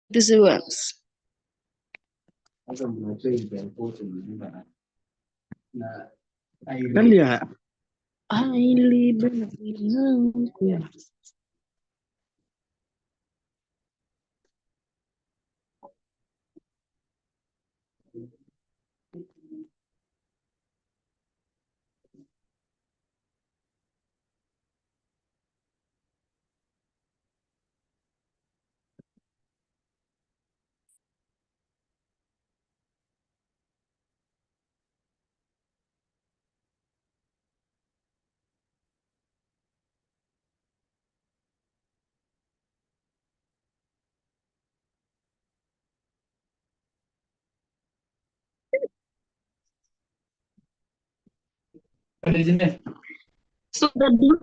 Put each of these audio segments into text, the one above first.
This events. Kan ya highly beneficial. Sudah dulu.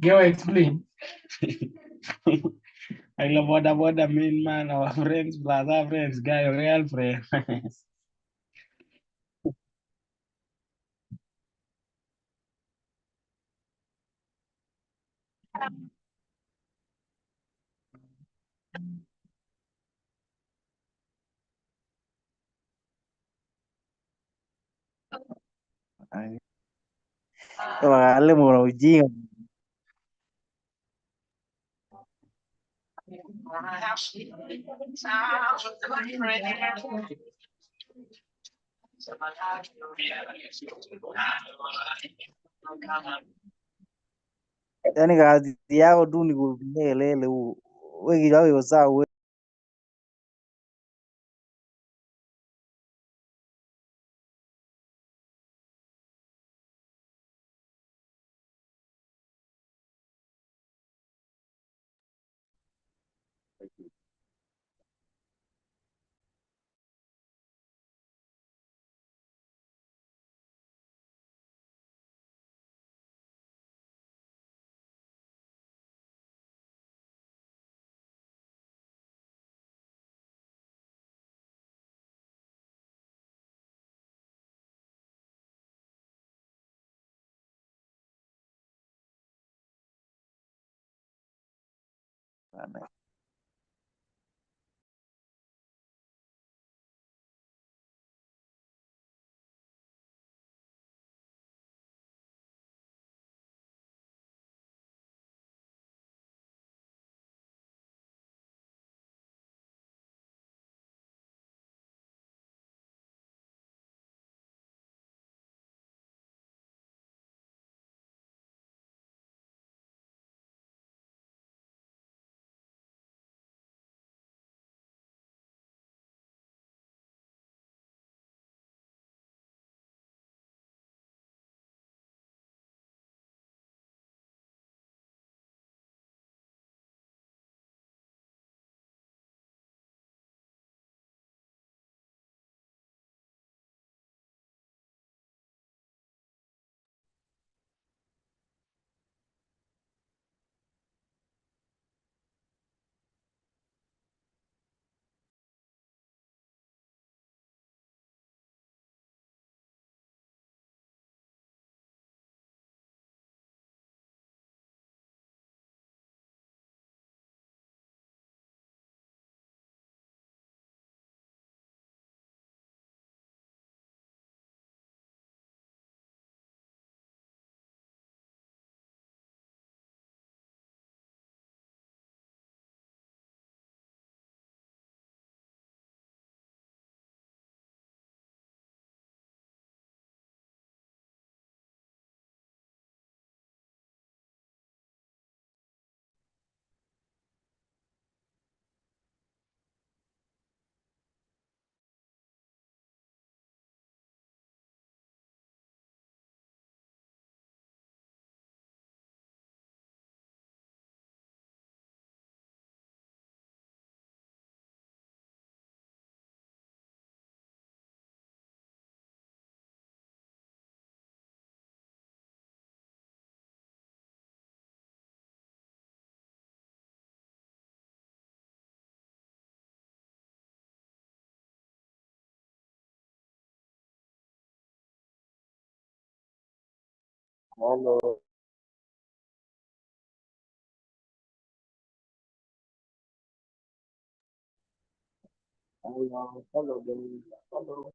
Go explain. I love what the main man, our friends, plus our friends, guy, real friend. Wale mwana ujinga. Yaani kazi yako tu ni kupiga kelele. Wewe kichwa chako iko sawa. Halo, halo, halo, halo.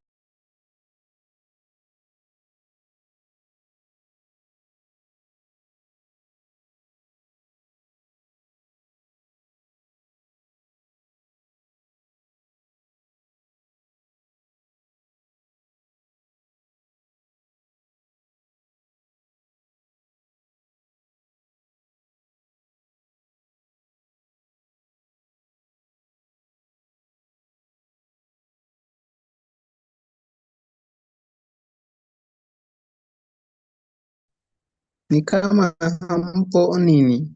Ni kama hampo nini?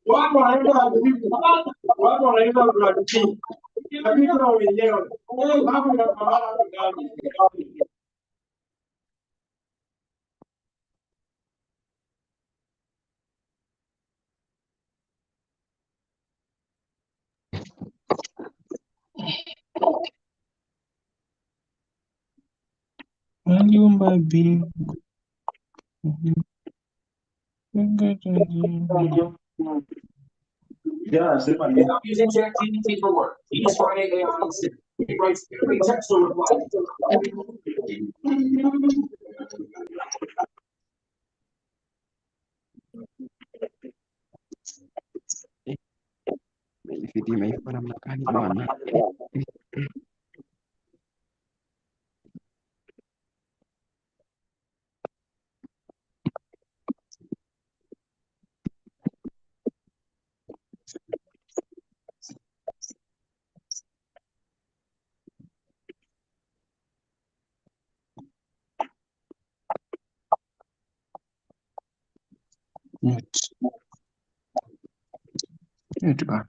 Watu wanaenda kujibu. Watu wanaenda kujibu. Lakini kuna wenyewe. Hapo ndio mabara gani? Aliumba mbingu. Yeah, sema ni. Using ChatGPT for work. Each Friday they are on Siri. It writes every text or reply. Vidi maifanya namna gani bwana? Mute. Mute ba.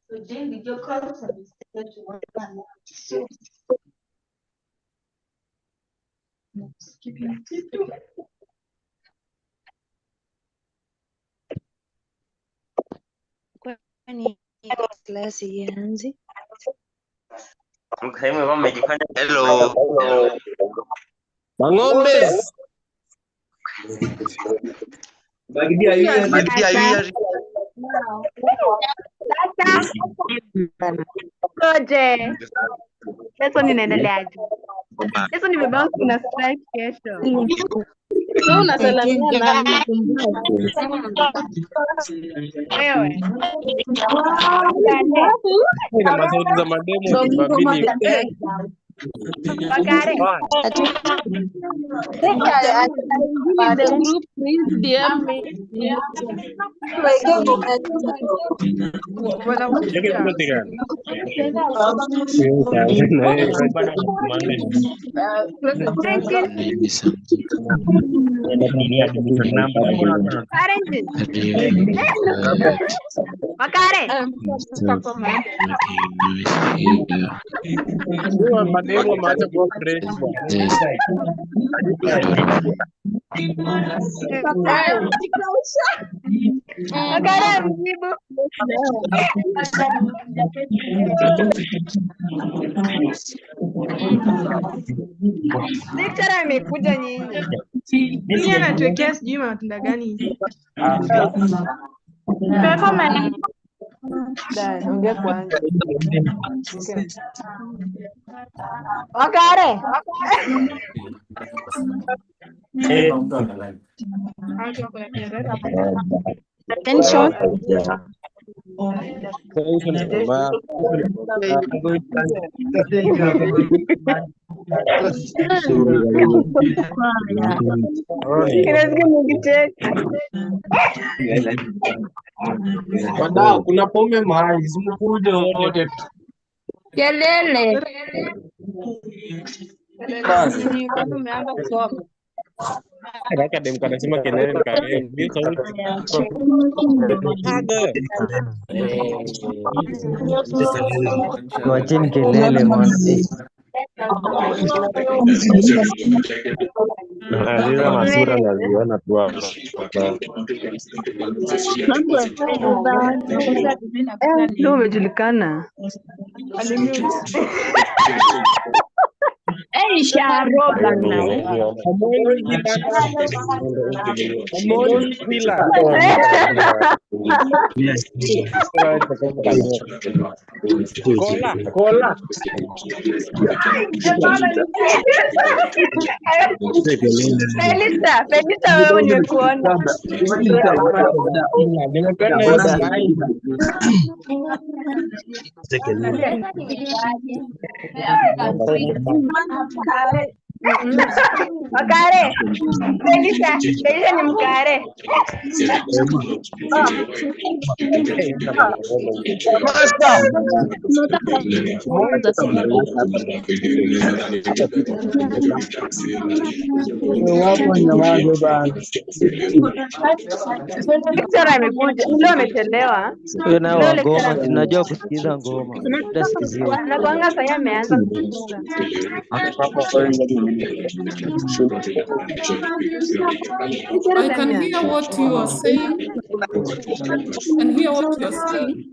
So Jane, did your call service to work? So Kwani klasi ianze? Mkaimu wamejifanya hello. Mang'ombe. Bagidia hiyo. Bagidia hiyo. Koje. Sasa ninaendeleaje? Sasa nimebounce na strike kesho. Wewe unasalamia nani? Wewe. Ina masauti za mademo kibabili. Bakare. The group please DM me. Bakare. Mademo maacha kwa fresh bwana. Bakare mjibu. Lecturer amekuja nyinyi. Mimi anatuwekea sijui matunda gani. Performance. dai, ongea kwanza. Bakare. Attention. Wadau, kuna pombe mahali, simkuje wote. Kelele. Basi. Bado umeanza kusoma. Kaka dem kanasema kelele nikae. Ndio sauti. Tuacheni kelele man. Nazira masura naziona tu hapa. Leo umejulikana. Eh, sharoba na. Cola. Felista wewe nimekuona. Nimependa hiyo smile. Bakare. Felista ni mkare. Lecturer amekuja. Leo amechelewa. Wewe nao wa ngoma, tunajua kusikiza ngoma. Tutasikiziwa. Na kwanga sasa ameanza kusikiza. I can hear what you are saying. Can hear what you are saying.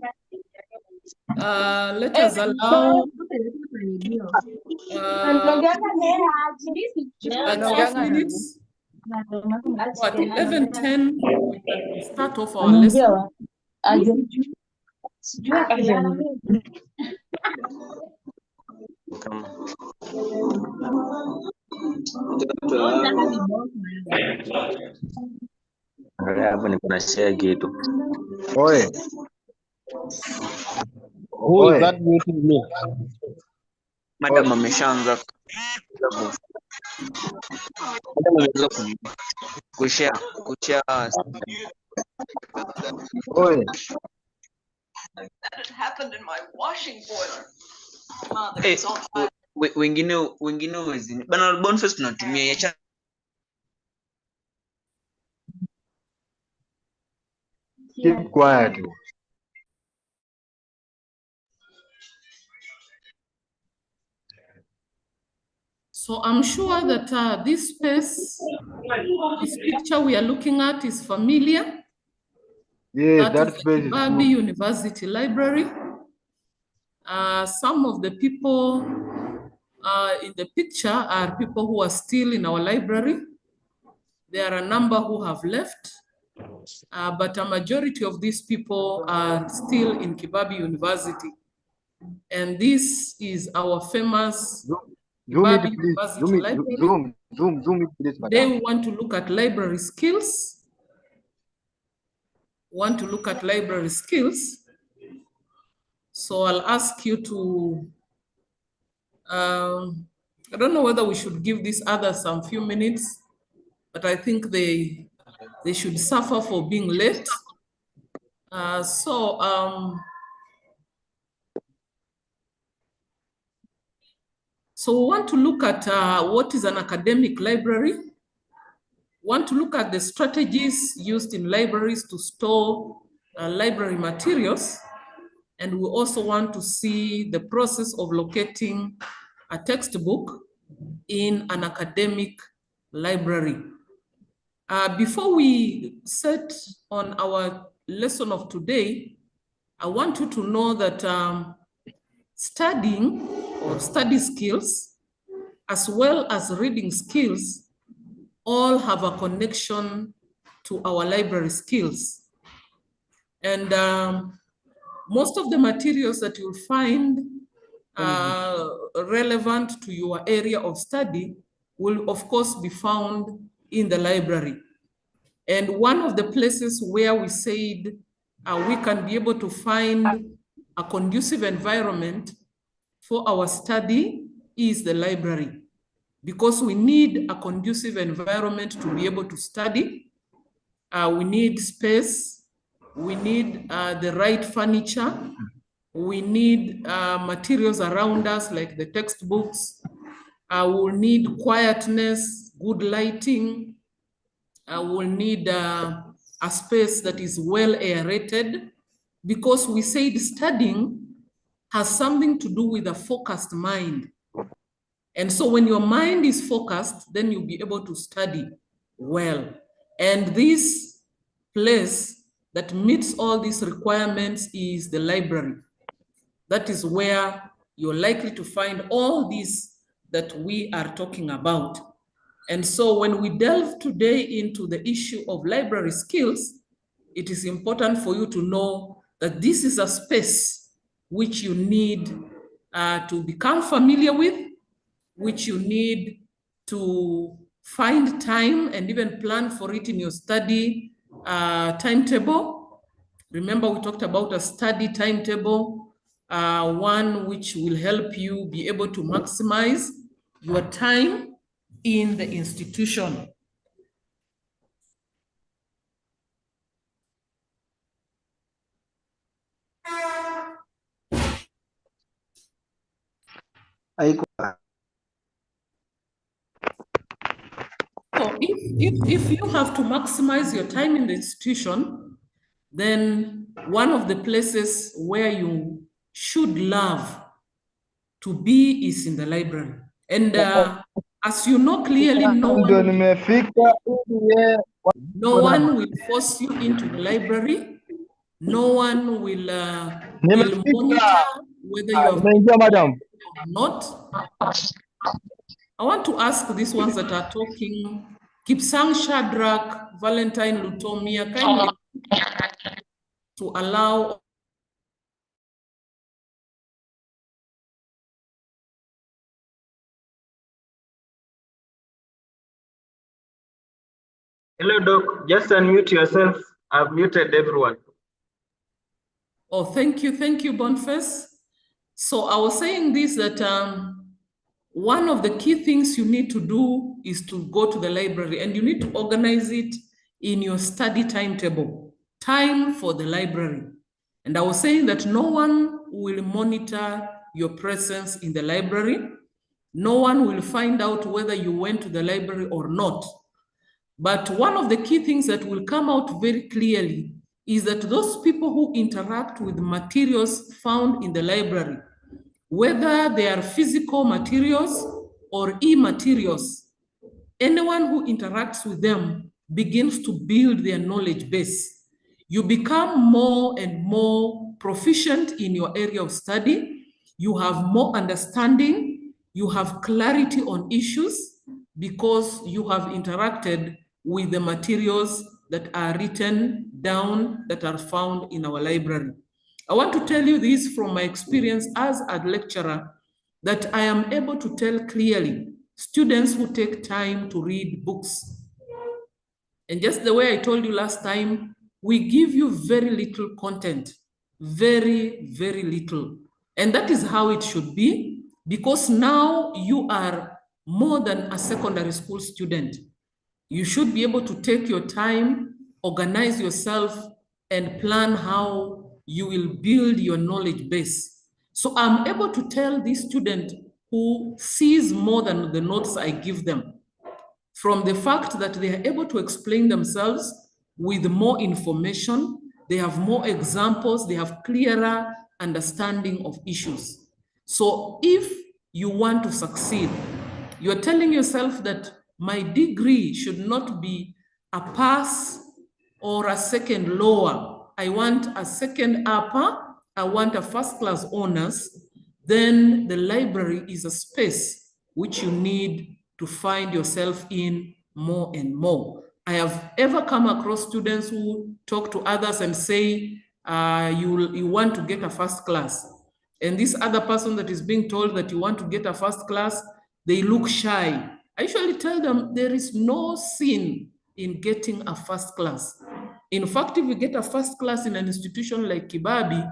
Let us allow 12 minutes. What 11:10 start off our lesson. Hapa ni kuna share kitu. Oe. Who is that meeting me? Madam ameshaanza kushare. Oe. That happened in my washing boiler. Wengine wezi. Bana Boniface tunatumia ya Keep quiet. So I'm sure that this space, this picture we are looking at is familiar. Yes, That is the space is Kibabi good. University Library. Some of the people in the picture are people who are still in our library. There are a number who have left, but a majority of these people are still in Kibabi University. And this is our famous Kibabi University Library. Zoom it, please, Today madam. we want to look at library skills. So I'll ask you to, I don't know whether we should give these others some few minutes, but I think they should suffer for being late. So we want to look at what is an academic library. We want to look at the strategies used in libraries to store library materials. And we also want to see the process of locating a textbook in an academic library. Before we set on our lesson of today, I want you to know that studying or study skills, as well as reading skills, all have a connection to our library skills. And most of the materials that you'll find relevant to your area of study will of course be found in the library. And one of the places where we said we can be able to find a conducive environment for our study is the library, because we need a conducive environment to be able to study. We need space, we need the right furniture, we need materials around us like the textbooks, we'll need quietness, good lighting, we'll need a space that is well aerated, because we said studying has something to do with a focused mind. And so when your mind is focused, then you'll be able to study well. And this place that meets all these requirements is the library. That is where you're likely to find all these that we are talking about. And so when we delve today into the issue of library skills, it is important for you to know that this is a space which you need to become familiar with, which you need to find time and even plan for it in your study timetable. Remember, we talked about a study timetable, one which will help you be able to maximize your time in the institution. So if you have to maximize your time in the institution, then one of the places where you should love to be is in the library. And as you know clearly, no one will force you into the library. No one will monitor whether you are or not. I want to ask these ones that are talking, Kipsang Shadrach, Valentine Lutomia, kindly to allow. Hello, Doc. Just unmute yourself. I've muted everyone. Oh, thank you, Boniface. So I was saying this, that one of the key things you need to do is to go to the library, and you need to organize it in your study timetable, time for the library. And I was saying that no one will monitor your presence in the library. No one will find out whether you went to the library or not. But one of the key things that will come out very clearly is that those people who interact with materials found in the library, whether they are physical materials or e-materials, anyone who interacts with them begins to build their knowledge base. You become more and more proficient in your area of study. You have more understanding. You have clarity on issues because you have interacted with the materials that are written down, that are found in our library. I want to tell you this from my experience as a lecturer, that I am able to tell clearly students who take time to read books. And just the way I told you last time, we give you very little content, very, very little. And that is how it should be, because now you are more than a secondary school student. You should be able to take your time, organize yourself, and plan how you will build your knowledge base. So I'm able to tell this student who sees more than the notes I give them, from the fact that they are able to explain themselves with more information, they have more examples, they have clearer understanding of issues. So if you want to succeed, you're telling yourself that my degree should not be a pass or a second lower. I want a second upper, I want a first class honors. Then the library is a space which you need to find yourself in more and more. I have ever come across students who talk to others and say, you want to get a first class. And this other person that is being told that you want to get a first class, they look shy. I usually tell them there is no sin in getting a first class. In fact, if you get a first class in an institution like Kibabi,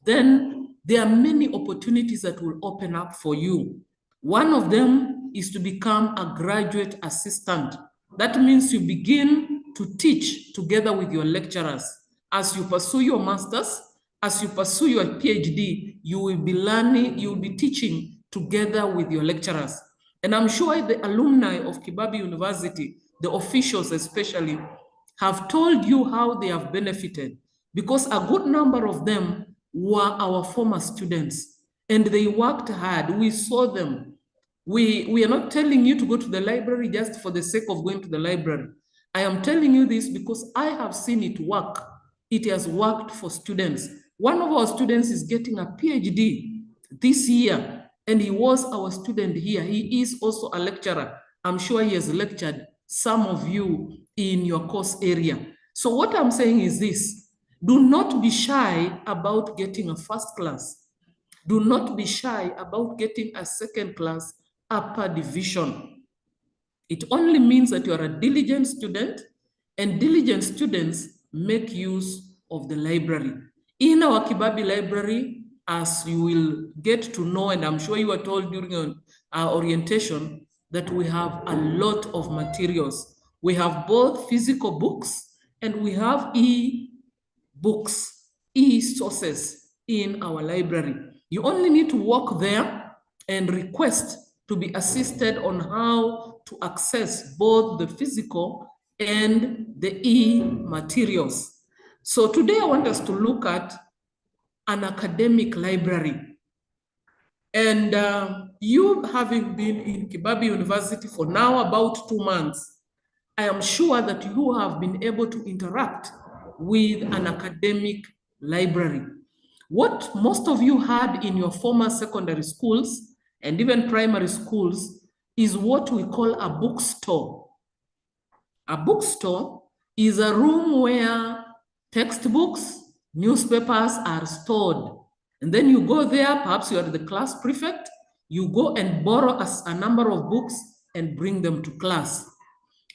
then there are many opportunities that will open up for you. One of them is to become a graduate assistant. That means you begin to teach together with your lecturers. As you pursue your master's, as you pursue your PhD, you will be learning, you will be teaching together with your lecturers. And I'm sure the alumni of Kibabi University, the officials especially, have told you how they have benefited, because a good number of them were our former students and they worked hard. We saw them. We are not telling you to go to the library just for the sake of going to the library. I am telling you this because I have seen it work. It has worked for students. One of our students is getting a PhD this year, and he was our student here. He is also a lecturer. I'm sure he has lectured some of you in your course area. So what I'm saying is this: do not be shy about getting a first class. Do not be shy about getting a second class upper division. It only means that you are a diligent student, and diligent students make use of the library. In our Kibabi library, as you will get to know, and I'm sure you were told during our orientation, that we have a lot of materials. We have both physical books and we have e-books, e-sources in our library. You only need to walk there and request to be assisted on how to access both the physical and the e-materials. So today I want us to look at an academic library. And you having been in Kibabi University for now about 2 months, I am sure that you have been able to interact with an academic library. What most of you had in your former secondary schools and even primary schools is what we call a bookstore. A bookstore is a room where textbooks, newspapers are stored. And then you go there, perhaps you are the class prefect, you go and borrow a number of books and bring them to class.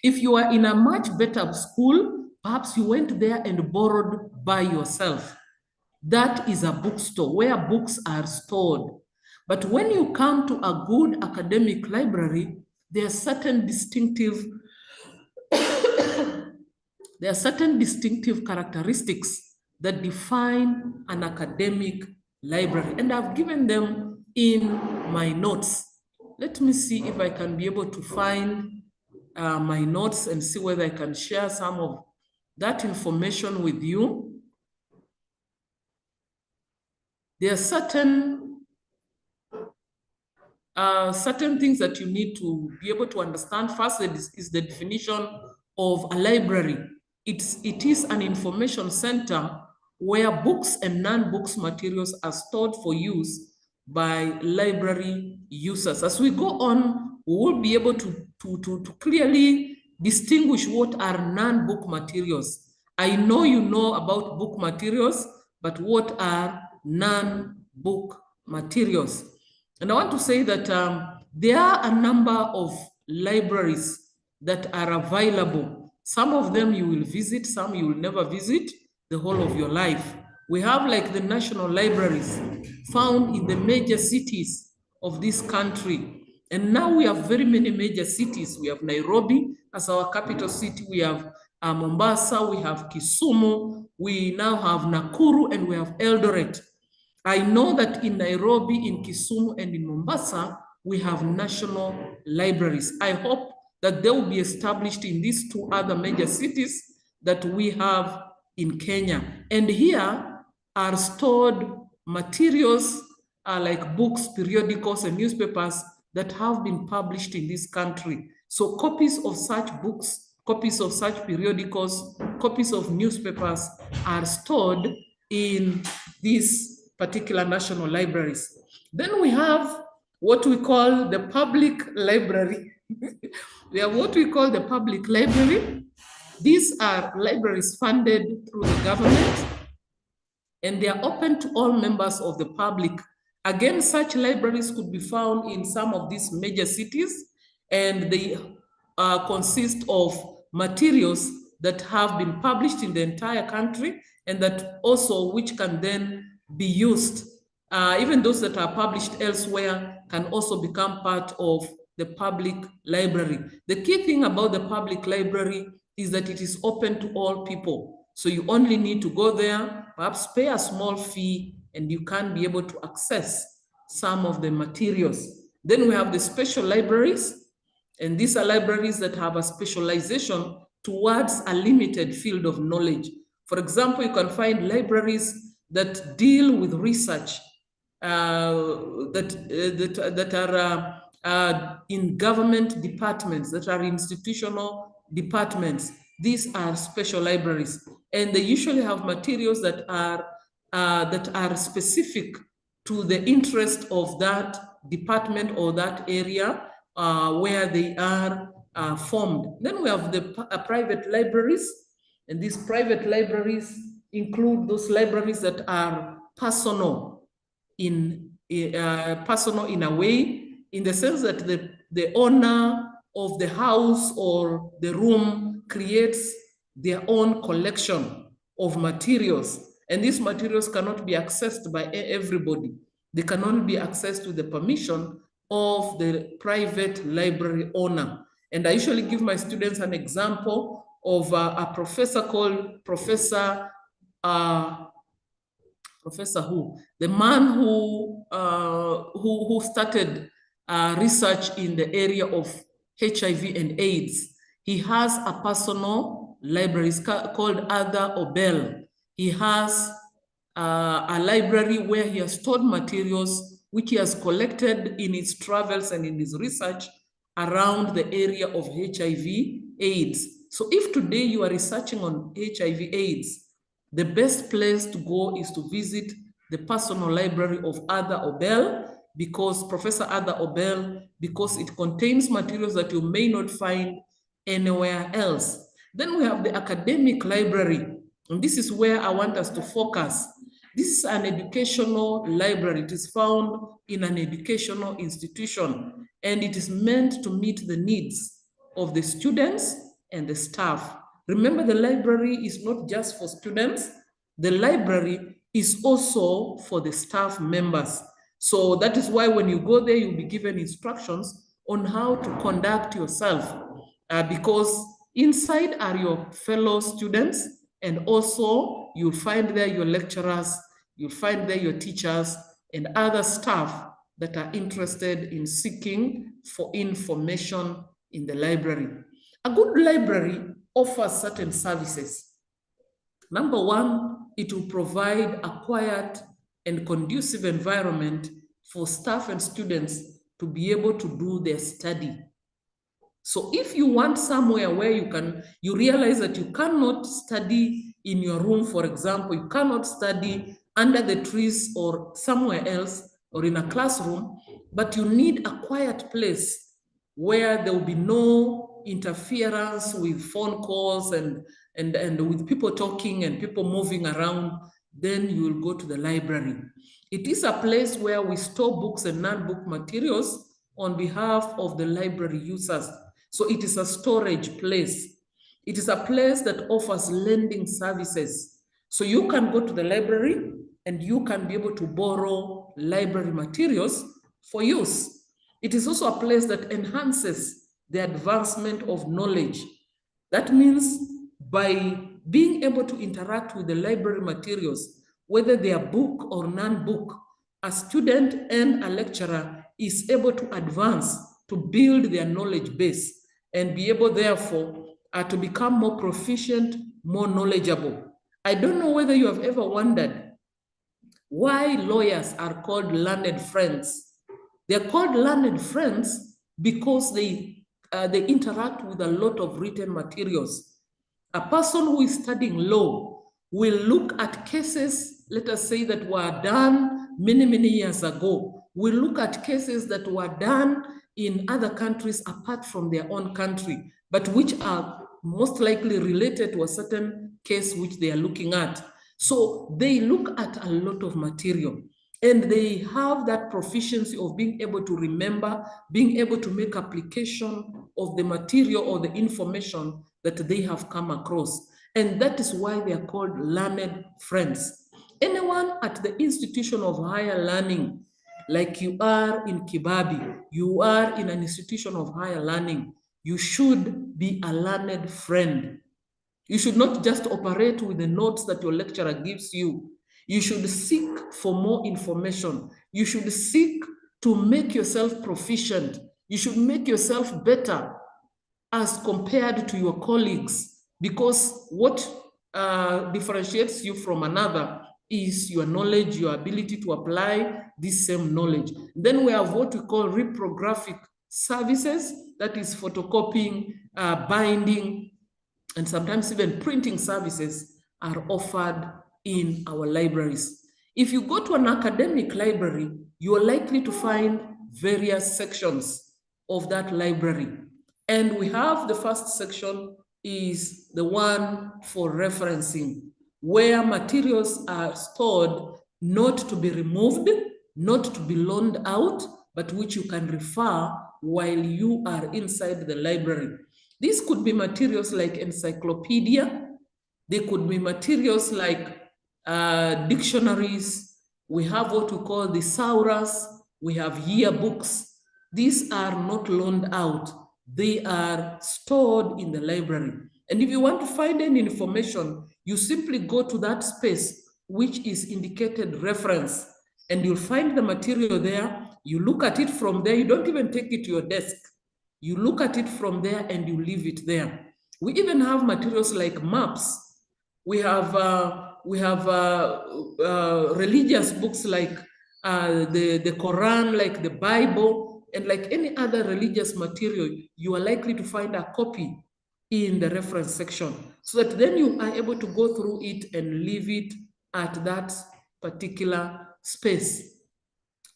If you are in a much better school, perhaps you went there and borrowed by yourself. That is a bookstore where books are stored. But when you come to a good academic library, there are certain distinctive characteristics that define an academic library, and I've given them in my notes. Let me see if I can be able to find my notes and see whether I can share some of that information with you. There are certain certain things that you need to be able to understand. First is the definition of a library. It is an information center where books and non-books materials are stored for use by library users. As we go on, we will be able to clearly distinguish what are non-book materials. I know you know about book materials, but what are non-book materials? And I want to say that there are a number of libraries that are available. Some of them you will visit, some you will never visit the whole of your life. We have like the national libraries found in the major cities of this country. And now we have very many major cities. We have Nairobi as our capital city. We have Mombasa, we have Kisumu, we now have Nakuru, and we have Eldoret. I know that in Nairobi, in Kisumu, and in Mombasa, we have national libraries. I hope that they will be established in these two other major cities that we have in Kenya. And here are stored materials like books, periodicals, and newspapers that have been published in this country. So copies of such books, copies of such periodicals, copies of newspapers are stored in these particular national libraries. Then we have what we call the public library. We have what we call the public library. These are libraries funded through the government, and they are open to all members of the public. Again, such libraries could be found in some of these major cities, and they consist of materials that have been published in the entire country, and that also which can then be used. Even those that are published elsewhere can also become part of the public library. The key thing about the public library is that it is open to all people. So you only need to go there, perhaps pay a small fee, and you can be able to access some of the materials. Then we have the special libraries, and these are libraries that have a specialization towards a limited field of knowledge. For example, you can find libraries that deal with research that are in government departments, that are institutional departments. These are special libraries, and they usually have materials that are specific to the interest of that department or that area where they are formed. Then we have the private libraries, and these private libraries include those libraries that are personal in a way, in the sense that the owner of the house or the room creates their own collection of materials, and these materials cannot be accessed by everybody. They can only be accessed with the permission of the private library owner. And I usually give my students an example of a professor called Professor who? The man who started research in the area of HIV and AIDS. He has a personal library. It's called Ada Obel. He has a library where he has stored materials which he has collected in his travels and in his research around the area of HIV AIDS. So if today you are researching on HIV AIDS, the best place to go is to visit the personal library of Ada Obel, because Professor Ada Obel, because it contains materials that you may not find anywhere else. Then we have the academic library, and this is where I want us to focus. This is an educational library. It is found in an educational institution, and it is meant to meet the needs of the students and the staff. Remember, the library is not just for students. The library is also for the staff members. So that is why when you go there, you'll be given instructions on how to conduct yourself, because inside are your fellow students, and also you'll find there your lecturers, you'll find there your teachers and other staff that are interested in seeking for information in the library. A good library offers certain services. Number one, it will provide a quiet and conducive environment for staff and students to be able to do their study. So if you want somewhere where you realize that you cannot study in your room, for example, you cannot study under the trees or somewhere else or in a classroom, but you need a quiet place where there will be no interference with phone calls and with people talking and people moving around, then you will go to the library. It is a place where we store books and non-book materials on behalf of the library users. So it is a storage place. It is a place that offers lending services. So you can go to the library and you can be able to borrow library materials for use. It is also a place that enhances the advancement of knowledge. That means by being able to interact with the library materials, whether they are book or non-book, a student and a lecturer is able to advance, to build their knowledge base, and be able, therefore, to become more proficient, more knowledgeable. I don't know whether you have ever wondered why lawyers are called learned friends. They're called learned friends because they interact with a lot of written materials. A person who is studying law will look at cases, let us say, that were done many, many years ago. Will look at cases that were done in other countries apart from their own country, but which are most likely related to a certain case which they are looking at. So they look at a lot of material and they have that proficiency of being able to remember, being able to make application of the material or the information that they have come across. And that is why they are called learned friends. Anyone at the institution of higher learning, like you are in Kibabi, you are in an institution of higher learning, you should be a learned friend. You should not just operate with the notes that your lecturer gives you. You should seek for more information. You should seek to make yourself proficient. You should make yourself better as compared to your colleagues, because what differentiates you from another is your knowledge, your ability to apply this same knowledge. Then we have what we call reprographic services, that is photocopying, binding, and sometimes even printing services are offered in our libraries. If you go to an academic library, you are likely to find various sections of that library. And we have the first section is the one for referencing, where materials are stored not to be removed, not to be loaned out, but which you can refer while you are inside the library. These could be materials like encyclopedia. They could be materials like dictionaries. We have what we call the thesaurus. We have yearbooks. These are not loaned out. They are stored in the library. And if you want to find any information, you simply go to that space which is indicated reference, and you'll find the material there. You look at it from there. You don't even take it to your desk. You look at it from there and you leave it there. We even have materials like maps. We have religious books like the Quran, like the Bible, and like any other religious material. You are likely to find a copy in the reference section, so that then you are able to go through it and leave it at that particular space.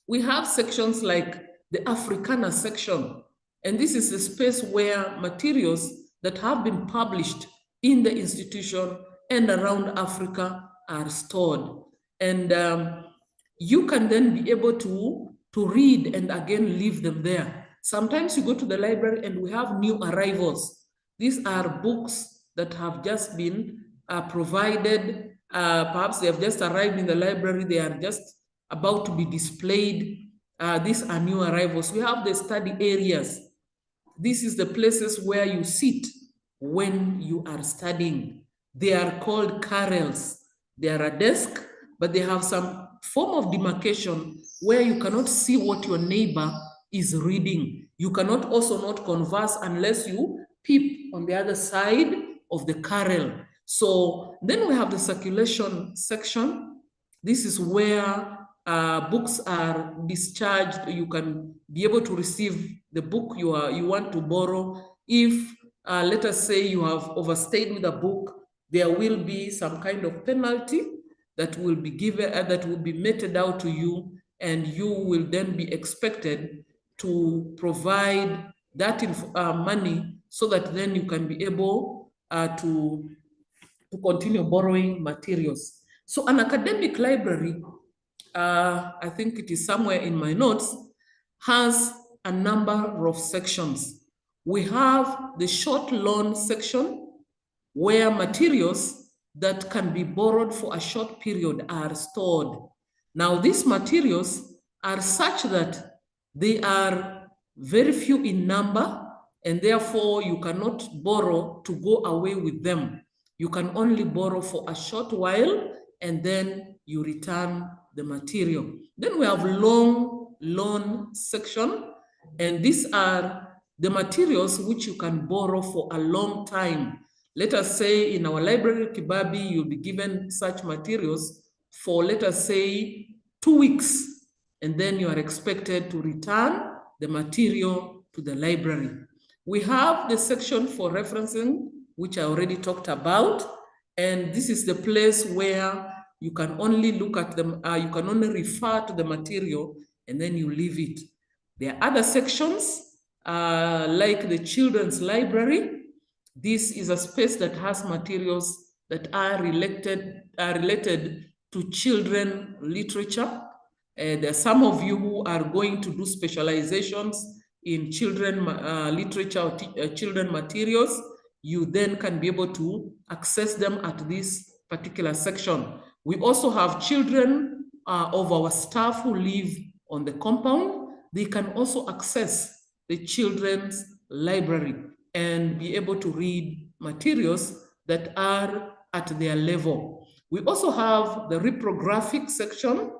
We have sections like the Africana section, and this is a space where materials that have been published in the institution and around Africa are stored. And you can then be able to read and again leave them there. Sometimes you go to the library and we have new arrivals. These are books that have just been provided. Perhaps they have just arrived in the library. They are just about to be displayed. These are new arrivals. We have the study areas. This is the places where you sit when you are studying. They are called carrels. They are a desk, but they have some form of demarcation where you cannot see what your neighbor is reading. You cannot also not converse unless you peep on the other side of the carrel. So then we have the circulation section. This is where books are discharged, you can be able to receive the book you want to borrow. If, let us say, you have overstayed with a book, there will be some kind of penalty that will be given, that will be meted out to you, and you will then be expected to provide that money so that then you can be able to continue borrowing materials. So an academic library, I think it is somewhere in my notes, has a number of sections. We have the short loan section, where materials that can be borrowed for a short period are stored. Now, these materials are such that they are very few in number, and therefore you cannot borrow to go away with them. You can only borrow for a short while, and then you return the material. Then we have long loan section, and these are the materials which you can borrow for a long time. Let us say in our library, Kibabi, you'll be given such materials for, let us say, 2 weeks, and then you are expected to return the material to the library. We have the section for referencing, which I already talked about, and this is the place where you can only look at them, you can only refer to the material, and then you leave it. There are other sections, like the children's library. This is a space that has materials that are related to children literature. There are some of you who are going to do specializations in children literature or children materials. You then can be able to access them at this particular section. We also have children of our staff who live on the compound. They can also access the children's library and be able to read materials that are at their level. We also have the reprographic section.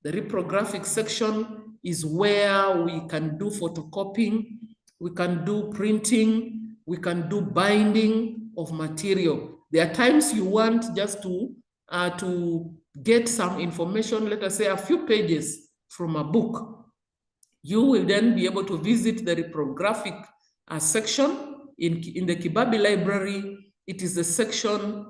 The reprographic section is where we can do photocopying, we can do printing, we can do binding of material. There are times you want just to get some information, let us say a few pages from a book. You will then be able to visit the reprographic section. In the Kibabi library, it is the section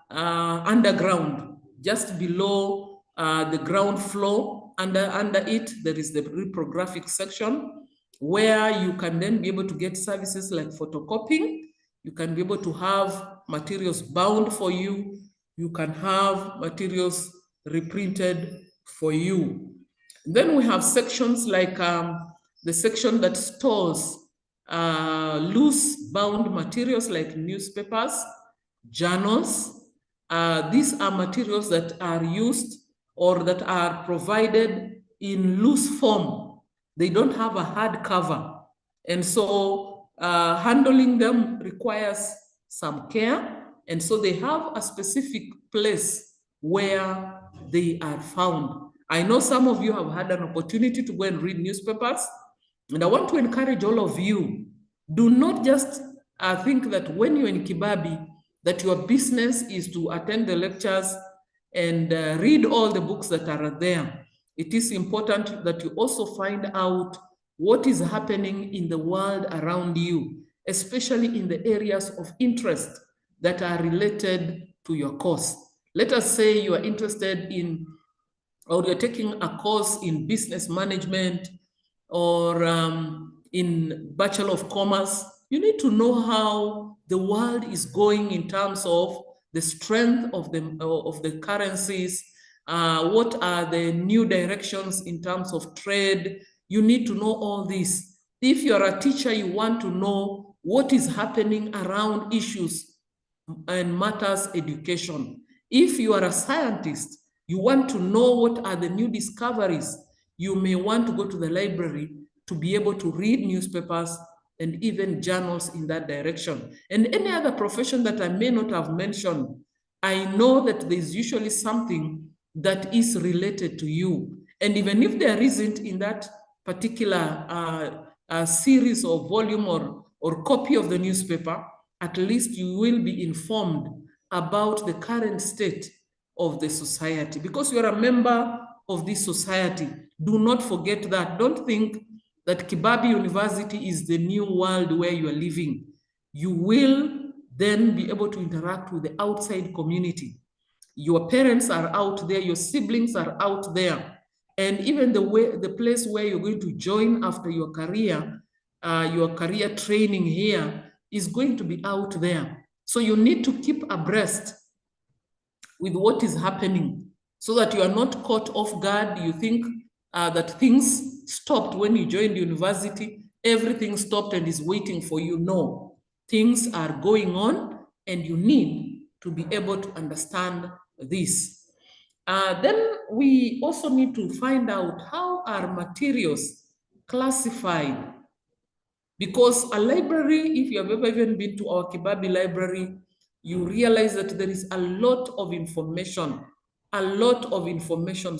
underground, just below the ground floor. Under it, there is the reprographic section, where you can then be able to get services like photocopying. You can be able to have materials bound for you. You can have materials reprinted for you. Then we have sections like the section that stores loose bound materials like newspapers, journals. These are materials that are used or that are provided in loose form. They don't have a hard cover. And so handling them requires some care. And so they have a specific place where they are found. I know some of you have had an opportunity to go and read newspapers. And I want to encourage all of you, do not just think that when you're in Kibabi, that your business is to attend the lectures and read all the books that are there. It is important that you also find out what is happening in the world around you, especially in the areas of interest that are related to your course. Let us say you are interested in, or you're taking a course in business management or in Bachelor of Commerce. You need to know how the world is going in terms of the strength of the currencies, what are the new directions in terms of trade. You need to know all this. If you're a teacher, you want to know what is happening around issues and matters education. If you are a scientist, you want to know what are the new discoveries. You may want to go to the library to be able to read newspapers and even journals in that direction. And any other profession that I may not have mentioned, I know that there's usually something that is related to you. And even if there isn't in that particular series or volume or copy of the newspaper, at least you will be informed about the current state of the society, because you're a member of this society. Do not forget that. Don't think that Kibabi University is the new world where you are living. You will then be able to interact with the outside community. Your parents are out there, your siblings are out there, and even the place where you're going to join after your career training here is going to be out there. So you need to keep abreast with what is happening so that you are not caught off guard. You think that things stopped when you joined university, everything stopped and is waiting for you. No, things are going on and you need to be able to understand this. Then we also need to find out how are materials classified. Because a library, if you have ever even been to our Kibabi library, you realize that there is a lot of information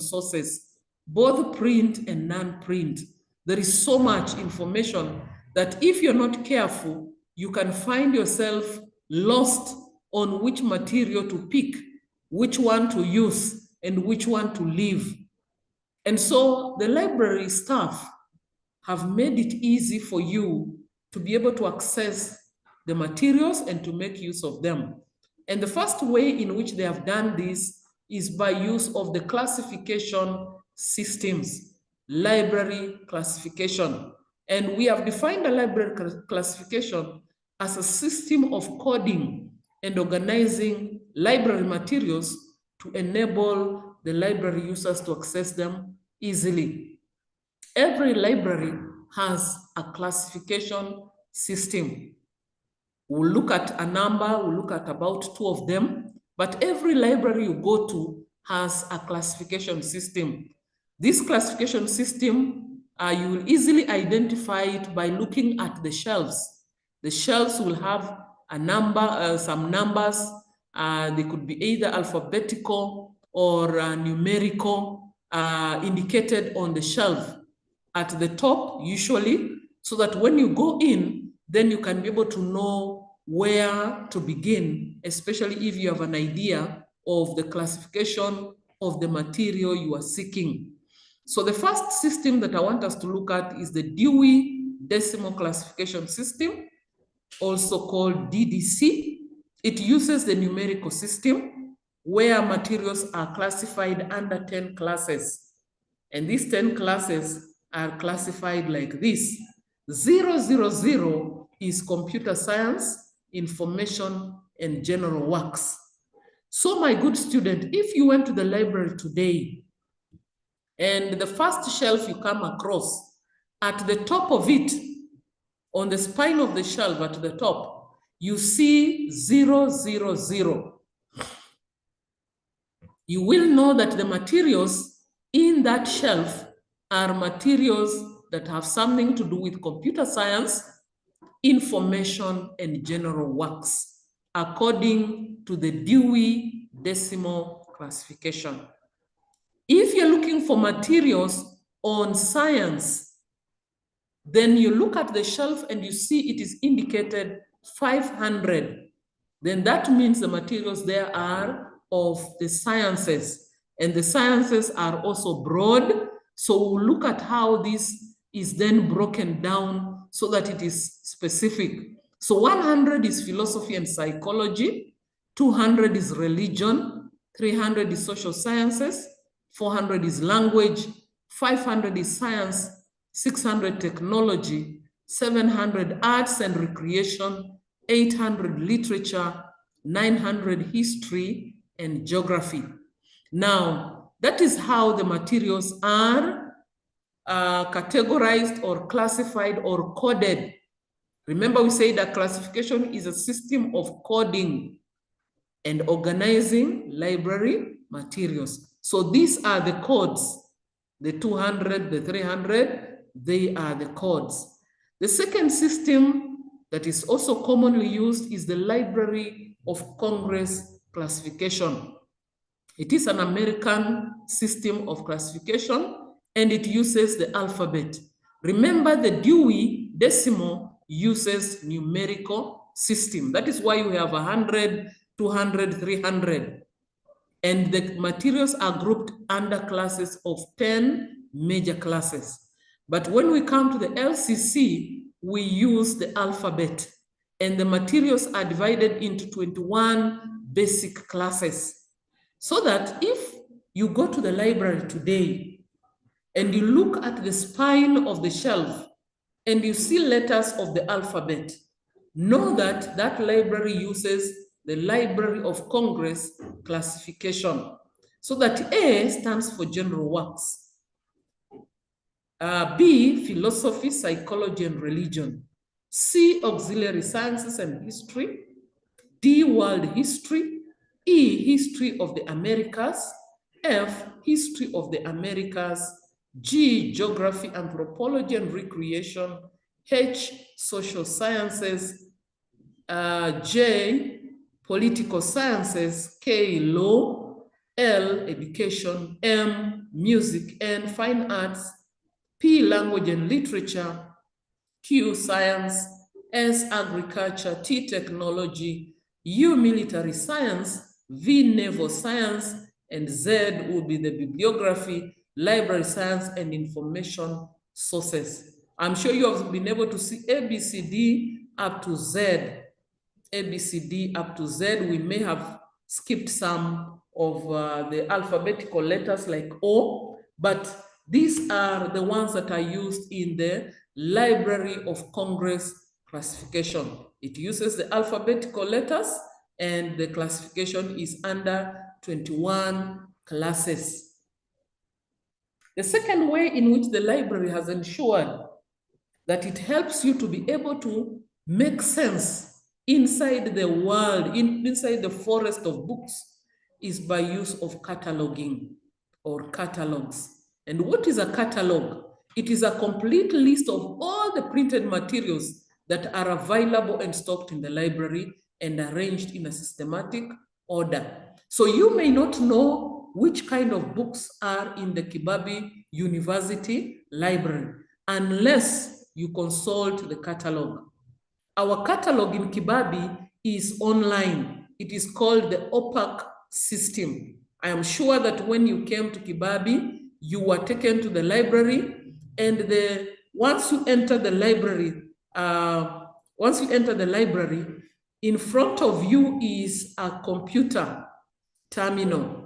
sources, both print and non-print. There is so much information that if you're not careful, you can find yourself lost on which material to pick, which one to use, and which one to leave. And so the library staff have made it easy for you to be able to access the materials and to make use of them. And the first way in which they have done this is by use of the classification systems, library classification. And we have defined a library classification as a system of coding and organizing library materials to enable the library users to access them easily. Every library has a classification system. We'll look at a number, we'll look at about 2 of them, but every library you go to has a classification system. This classification system, you will easily identify it by looking at the shelves. The shelves will have a number, some numbers. They could be either alphabetical or numerical, indicated on the shelf at the top usually, so that when you go in, then you can be able to know where to begin, especially if you have an idea of the classification of the material you are seeking. So the first system that I want us to look at is the Dewey Decimal Classification System, also called DDC. It uses the numerical system where materials are classified under 10 classes. And these 10 classes are classified like this. 000 is computer science, information, and general works. So my good student, if you went to the library today and the first shelf you come across, at the top of it, on the spine of the shelf at the top, you see 000. You will know that the materials in that shelf are materials that have something to do with computer science, information, and general works, according to the Dewey Decimal Classification. If you're looking for materials on science, then you look at the shelf and you see it is indicated 500. Then that means the materials there are of the sciences, and the sciences are also broad. So we'll look at how this is then broken down so that it is specific. So 100 is philosophy and psychology, 200 is religion, 300 is social sciences, 400 is language, 500 is science, 600 technology, 700 arts and recreation, 800 literature, 900 history and geography. Now, that is how the materials are categorized or classified or coded. Remember, we said that classification is a system of coding and organizing library materials. So these are the codes. The 200, the 300, they are the codes. The second system that is also commonly used is the Library of Congress classification. It is an American system of classification, and it uses the alphabet. Remember, the Dewey Decimal uses numerical system. That is why we have 100, 200, 300. And the materials are grouped under classes of 10 major classes. But when we come to the LCC, we use the alphabet, and the materials are divided into 21 basic classes. So that if you go to the library today and you look at the spine of the shelf and you see letters of the alphabet, know that that library uses the Library of Congress classification. So that A stands for general works. B, philosophy, psychology, and religion. C, auxiliary sciences and history. D, world history. E, history of the Americas. F, history of the Americas. G, geography, anthropology, and recreation. H, social sciences. J, political sciences. K, law. L, education. M, music and fine arts. P, language and literature. Q, science. S, agriculture. T, technology. U, military science. V, naval science. And Z will be the bibliography, library science, and information sources. I'm sure you have been able to see ABCD up to Z. ABCD up to Z. We may have skipped some of the alphabetical letters like O, but these are the ones that are used in the Library of Congress classification. It uses the alphabetical letters, and the classification is under 21 classes. The second way in which the library has ensured that it helps you to be able to make sense inside the world, inside the forest of books, is by use of cataloging or catalogs. And what is a catalog? It is a complete list of all the printed materials that are available and stocked in the library and arranged in a systematic order. So you may not know which kind of books are in the Kibabi University Library unless you consult the catalog. Our catalog in Kibabi is online. It is called the OPAC system. I am sure that when you came to Kibabi, you were taken to the library, and once you enter the library, in front of you is a computer terminal.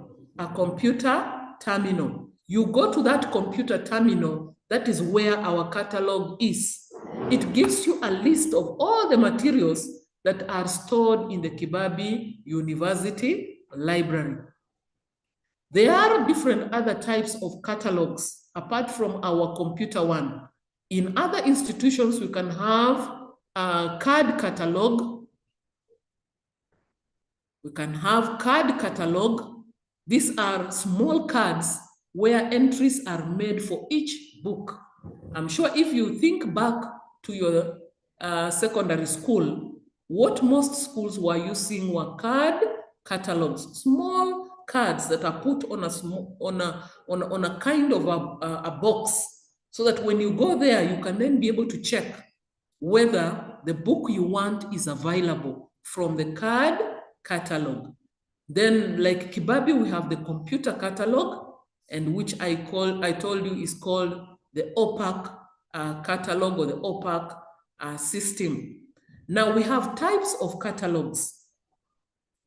You go to that computer terminal. That is where our catalog is. It gives you a list of all the materials that are stored in the Kibabi University Library. There are different other types of catalogs apart from our computer one. In other institutions, we can have a card catalog. We can have card catalog. These are small cards where entries are made for each book. I'm sure if you think back to your secondary school, what most schools were using were card catalogs, small cards that are put on a kind of a box, so that when you go there, you can then be able to check whether the book you want is available from the card catalog. Then, like Kibabi, we have the computer catalog, and which I told you is called the OPAC catalog or the OPAC system. Now we have types of catalogs.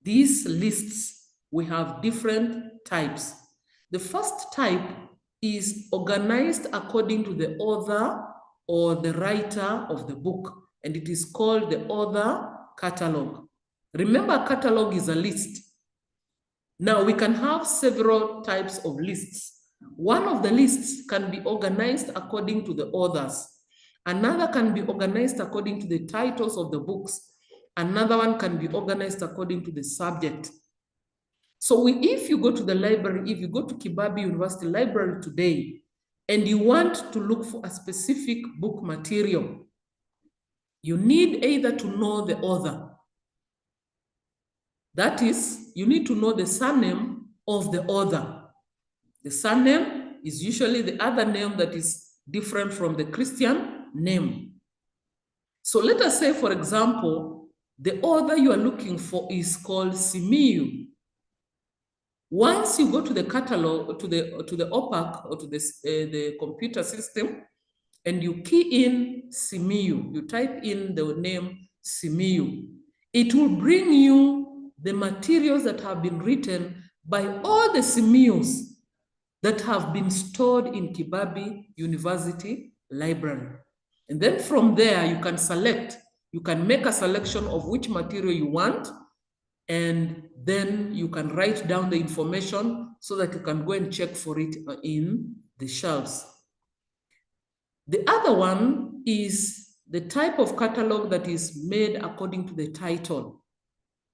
These lists, we have different types. The first type is organized according to the author or the writer of the book, and it is called the author catalog. Remember, a catalog is a list. Now we can have several types of lists. One of the lists can be organized according to the authors. Another can be organized according to the titles of the books. Another one can be organized according to the subject. So if you go to the library, if you go to Kibabi University Library today, and you want to look for a specific book material, you need either to know the author. That is, you need to know the surname of the author. The surname is usually the other name that is different from the Christian name. So let us say, for example, the author you are looking for is called Simiyu. Once you go to the catalog, to the OPAC or to the computer system, and you key in CMU, you type in the name CMU, it will bring you the materials that have been written by all the CMUs that have been stored in Kibabi University Library. And then from there, you can select, you can make a selection of which material you want, and then you can write down the information so that you can go and check for it in the shelves. The other one is the type of catalog that is made according to the title.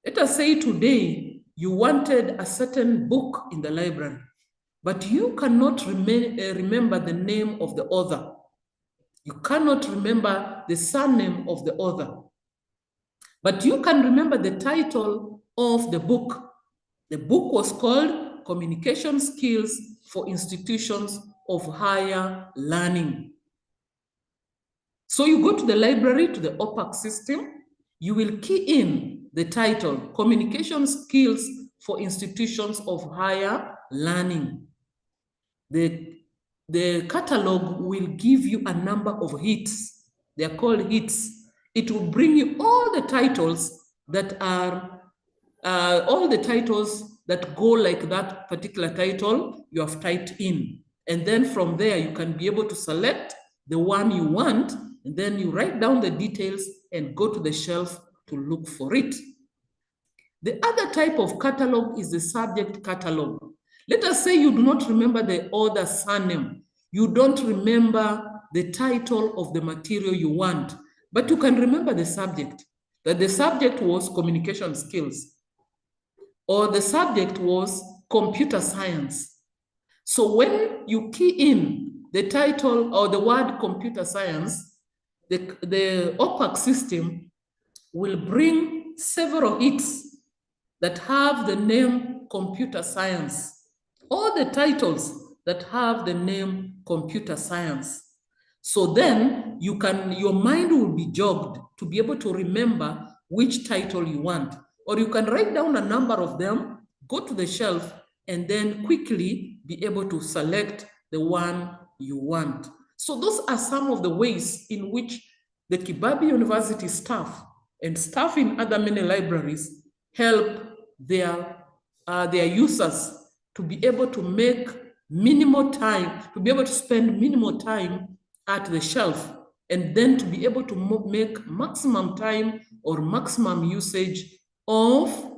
Let us say today you wanted a certain book in the library, but you cannot remember the name of the author. You cannot remember the surname of the author, but you can remember the title of the book. The book was called Communication Skills for Institutions of Higher Learning. So you go to the library, to the OPAC system, you will key in the title, Communication Skills for Institutions of Higher Learning. The catalog will give you a number of hits. They are called hits. It will bring you all the titles that are, all the titles that go like that particular title you have typed in. And then from there, you can be able to select the one you want, and then you write down the details and go to the shelf to look for it. The other type of catalog is the subject catalog. Let us say you do not remember the author's surname. You don't remember the title of the material you want, but you can remember the subject, that the subject was communication skills, or the subject was computer science. So when you key in the title or the word computer science, the OPAC system will bring several hits that have the name computer science, all the titles that have the name computer science. So then your mind will be jogged to be able to remember which title you want. Or you can write down a number of them, go to the shelf, and then quickly be able to select the one you want. So those are some of the ways in which the Kibabi University staff and staff in other many libraries help their users to be able to make minimal time, to be able to spend minimal time at the shelf, and then to be able to make maximum time or maximum usage of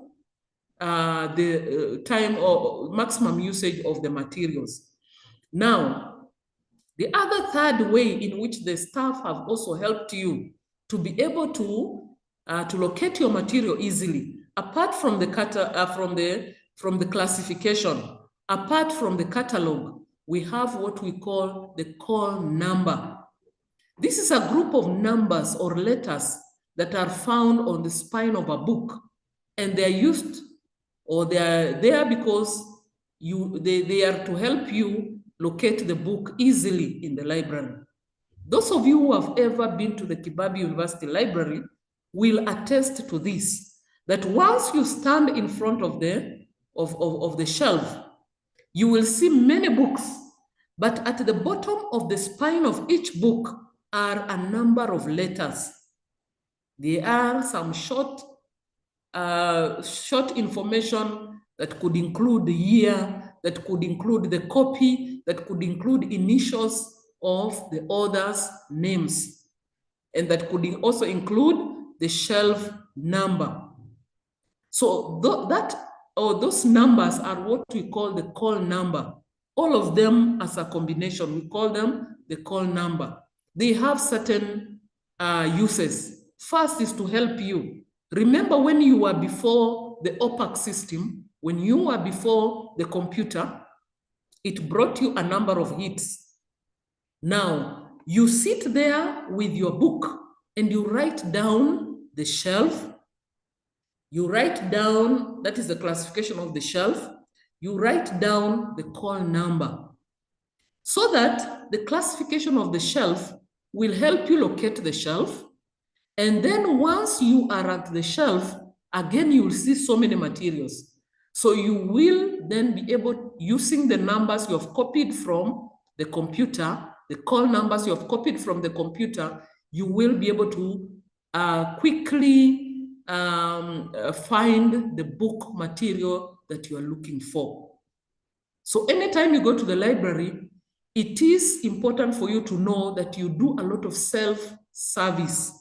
the time or maximum usage of the materials. Now, the other third way in which the staff have also helped you to be able to locate your material easily, apart from the from the classification, apart from the catalog, we have what we call the call number. This is a group of numbers or letters that are found on the spine of a book, and they are used, or they are there because they are to help you locate the book easily in the library. Those of you who have ever been to the Kibabi University Library will attest to this, that once you stand in front of the shelf, you will see many books, but at the bottom of the spine of each book are a number of letters. There are some short information that could include the year, that could include the copy, that could include initials of the author's names, and that could also include the shelf number. So those numbers are what we call the call number. All of them as a combination, we call them the call number. They have certain uses. First is to help you. Remember when you were before the OPAC system, when you were before the computer, it brought you a number of hits. Now, you sit there with your book and you write down the shelf. You write down, that is the classification of the shelf. You write down the call number so that the classification of the shelf will help you locate the shelf. And then once you are at the shelf, again, you will see so many materials. So you will then be able, using the numbers you have copied from the computer, the call numbers you have copied from the computer, you will be able to quickly find the book material that you are looking for. So anytime you go to the library, it is important for you to know that you do a lot of self-service.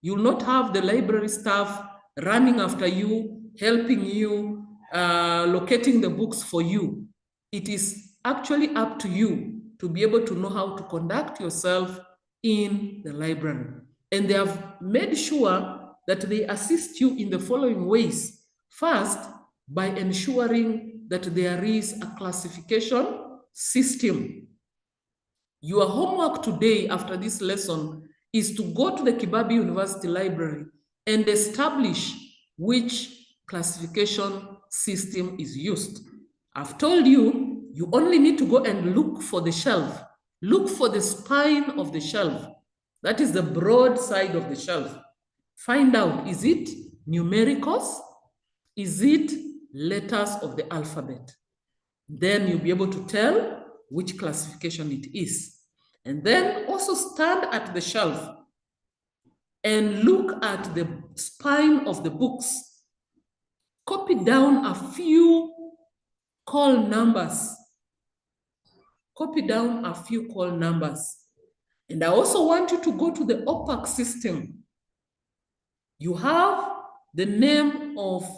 You will not have the library staff running after you, helping you, locating the books for you. It is actually up to you to be able to know how to conduct yourself in the library. And they have made sure that they assist you in the following ways. First, by ensuring that there is a classification system. Your homework today after this lesson is to go to the Kibabi University Library and establish which classification system is used. I've told you, you only need to go and look for the shelf. Look for the spine of the shelf. That is the broad side of the shelf. Find out, is it numericals? Is it letters of the alphabet? Then you'll be able to tell which classification it is. And then also stand at the shelf and look at the spine of the books. Copy down a few call numbers. Copy down a few call numbers. And I also want you to go to the OPAC system. You have the name of,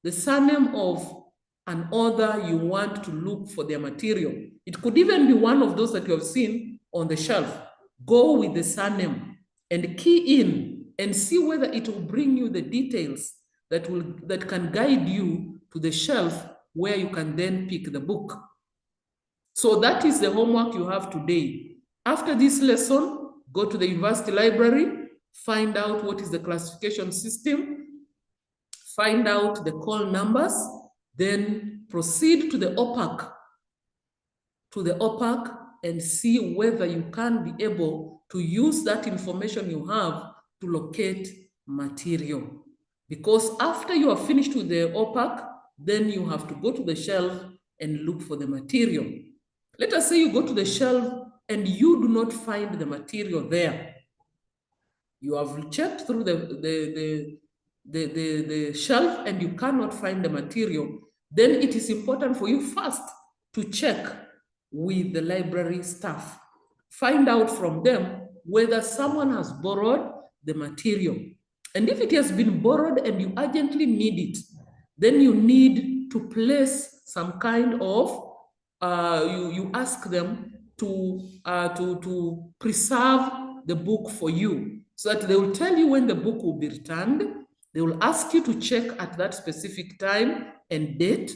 the surname of an author you want to look for their material. It could even be one of those that you have seen on the shelf. Go with the surname and key in and see whether it will bring you the details that can guide you to the shelf where you can then pick the book. So that is the homework you have today. After this lesson, go to the university library, find out what is the classification system, find out the call numbers, then proceed to the OPAC, and see whether you can be able to use that information you have to locate material. Because after you are finished with the OPAC, then you have to go to the shelf and look for the material. Let us say you go to the shelf and you do not find the material there. You have checked through the shelf and you cannot find the material. Then it is important for you first to check with the library staff. Find out from them whether someone has borrowed the material. And if it has been borrowed and you urgently need it, then you need to place some kind of, you ask them to preserve the book for you, so that they will tell you when the book will be returned. They will ask you to check at that specific time and date,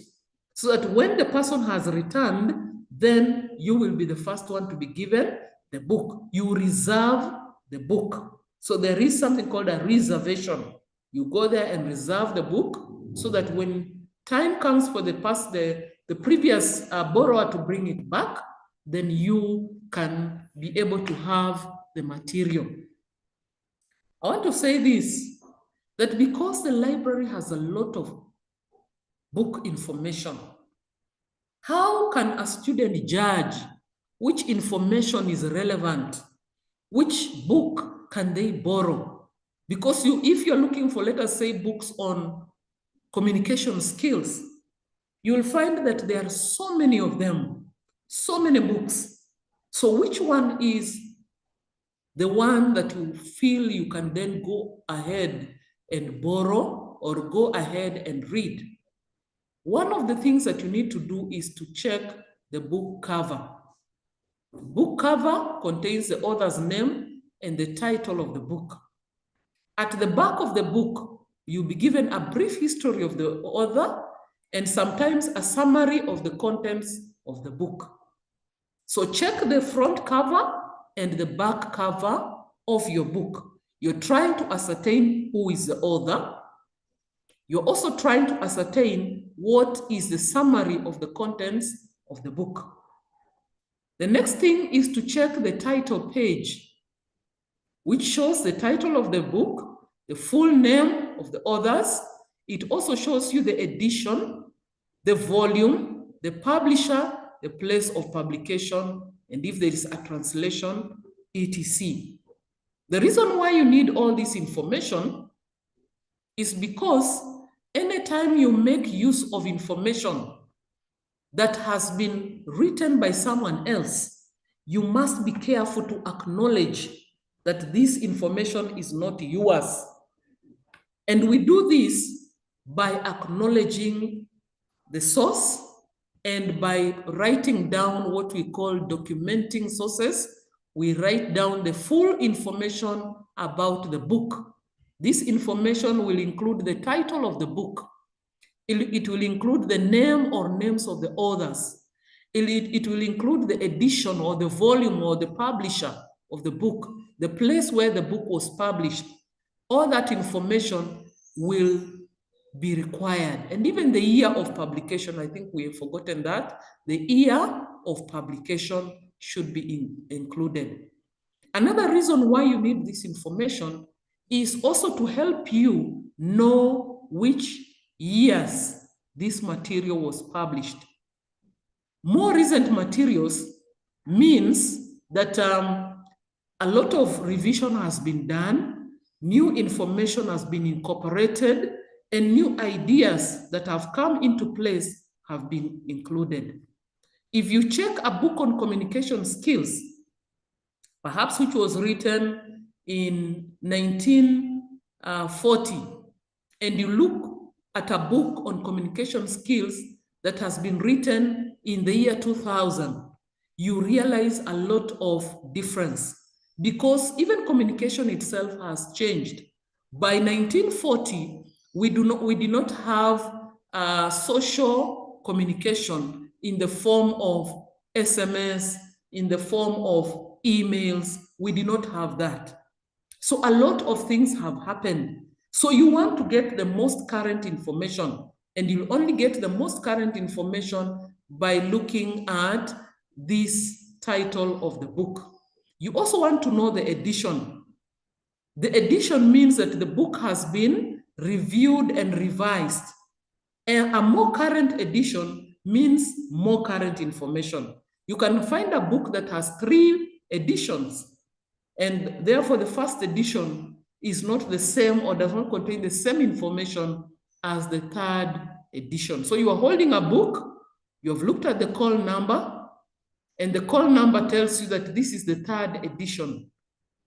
so that when the person has returned, then you will be the first one to be given the book. You reserve the book. So there is something called a reservation. You go there and reserve the book so that when time comes for the previous borrower to bring it back, then you can be able to have the material. I want to say this, that because the library has a lot of book information, how can a student judge which information is relevant? Which book can they borrow? Because if you're looking for, let us say, books on communication skills, you'll find that there are so many of them, so many books. So which one is the one that you feel you can then go ahead and borrow or go ahead and read? One of the things that you need to do is to check the book cover. The book cover contains the author's name and the title of the book. At the back of the book, you'll be given a brief history of the author and sometimes a summary of the contents of the book. So check the front cover and the back cover of your book. You're trying to ascertain who is the author. You're also trying to ascertain what is the summary of the contents of the book. The next thing is to check the title page, which shows the title of the book, the full name of the authors. It also shows you the edition, the volume, the publisher, the place of publication, and if there is a translation, etc. The reason why you need all this information is because anytime you make use of information that has been written by someone else, you must be careful to acknowledge that this information is not yours. And we do this by acknowledging the source and by writing down what we call documenting sources. We write down the full information about the book. This information will include the title of the book. It will include the name or names of the authors. It will include the edition or the volume or the publisher of the book, the place where the book was published. All that information will be required. And even the year of publication, I think we have forgotten that. The year of publication should be included. Another reason why you need this information is also to help you know which years this material was published. More recent materials means that a lot of revision has been done, new information has been incorporated, and new ideas that have come into place have been included. If you check a book on communication skills, perhaps which was written in 1940, and you look at a book on communication skills that has been written in the year 2000, you realize a lot of difference because even communication itself has changed. By 1940, we did not have social communication in the form of SMS, in the form of emails. We did not have that. So a lot of things have happened. So you want to get the most current information, and you'll only get the most current information by looking at this title of the book. You also want to know the edition. The edition means that the book has been reviewed and revised. And a more current edition means more current information. You can find a book that has 3 editions, and therefore the first edition is not the same or does not contain the same information as the 3rd edition. So you are holding a book, you have looked at the call number, and the call number tells you that this is the 3rd edition.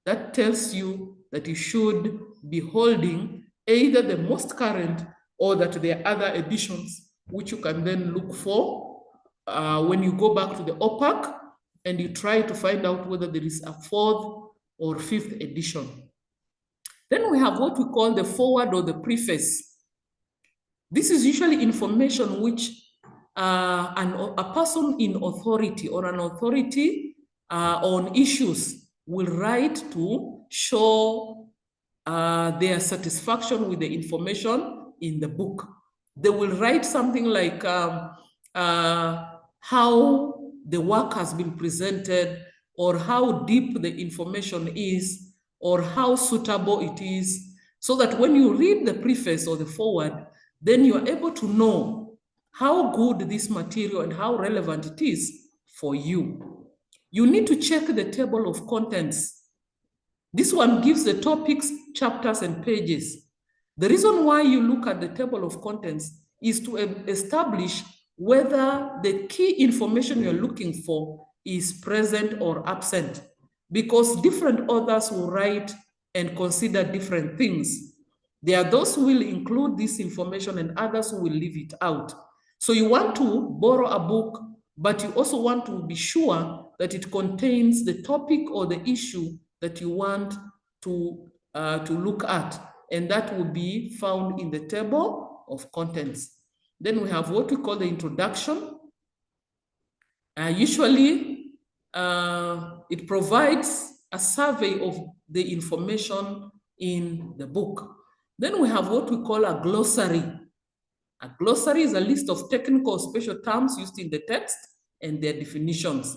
That tells you that you should be holding either the most current or that there are other editions which you can then look for when you go back to the OPAC and you try to find out whether there is a 4th or 5th edition. Then we have what we call the foreword or the preface. This is usually information which a person in authority or an authority on issues will write to show their satisfaction with the information in the book. They will write something like how the work has been presented, or how deep the information is, or how suitable it is, so that when you read the preface or the foreword, then you are able to know how good this material and how relevant it is for you. You need to check the table of contents. This one gives the topics, chapters, and pages. The reason why you look at the table of contents is to establish whether the key information you're looking for is present or absent, because different authors will write and consider different things. There are those who will include this information and others who will leave it out. So you want to borrow a book, but you also want to be sure that it contains the topic or the issue that you want to look at, and that will be found in the table of contents. Then we have what we call the introduction. Usually, it provides a survey of the information in the book. Then we have what we call a glossary. A glossary is a list of technical or special terms used in the text and their definitions.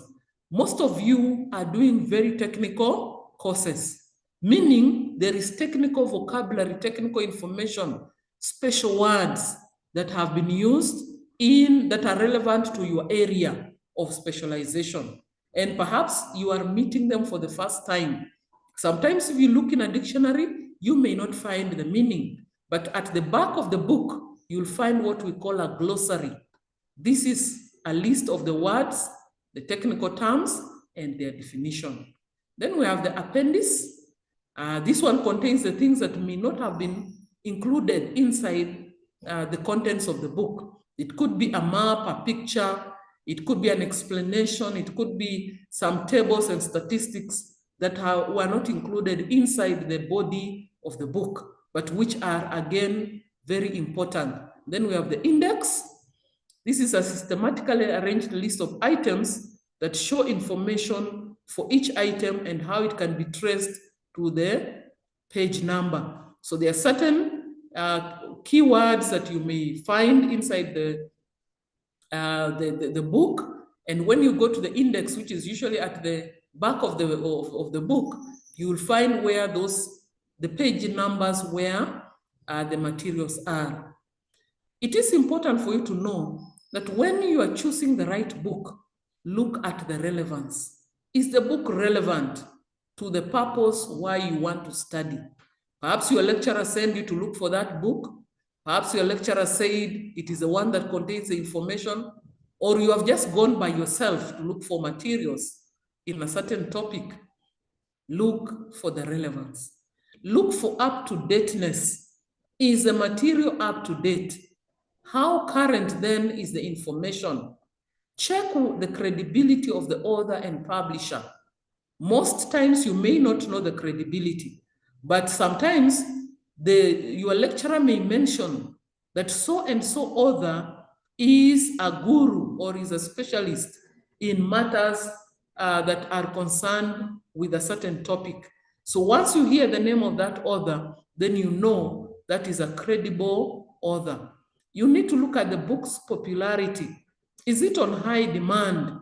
Most of you are doing very technical courses, meaning there is technical vocabulary, technical information, special words that have been used that are relevant to your area of specialization. And perhaps you are meeting them for the first time. Sometimes if you look in a dictionary, you may not find the meaning, but at the back of the book, you'll find what we call a glossary. This is a list of the words, the technical terms, and their definition. Then we have the appendix. This one contains the things that may not have been included inside the contents of the book. It could be a map, a picture, it could be an explanation, it could be some tables and statistics that were not included inside the body of the book, but which are, again, very important. Then we have the index. This is a systematically arranged list of items that show information for each item and how it can be traced to the page number. So there are certain keywords that you may find inside the book, and when you go to the index, which is usually at the back of the book, you will find where the page numbers where the materials are. It is important for you to know that when you are choosing the right book, look at the relevance. Is the book relevant to the purpose why you want to study? Perhaps your lecturer sent you to look for that book. Perhaps your lecturer said it is the one that contains the information, or you have just gone by yourself to look for materials in a certain topic. Look for the relevance. Look for up-to-dateness. Is the material up to date? How current then is the information? Check the credibility of the author and publisher. Most times you may not know the credibility, but sometimes your lecturer may mention that so and so author is a guru or is a specialist in matters that are concerned with a certain topic. So once you hear the name of that author, then you know that is a credible author. You need to look at the book's popularity. Is it on high demand?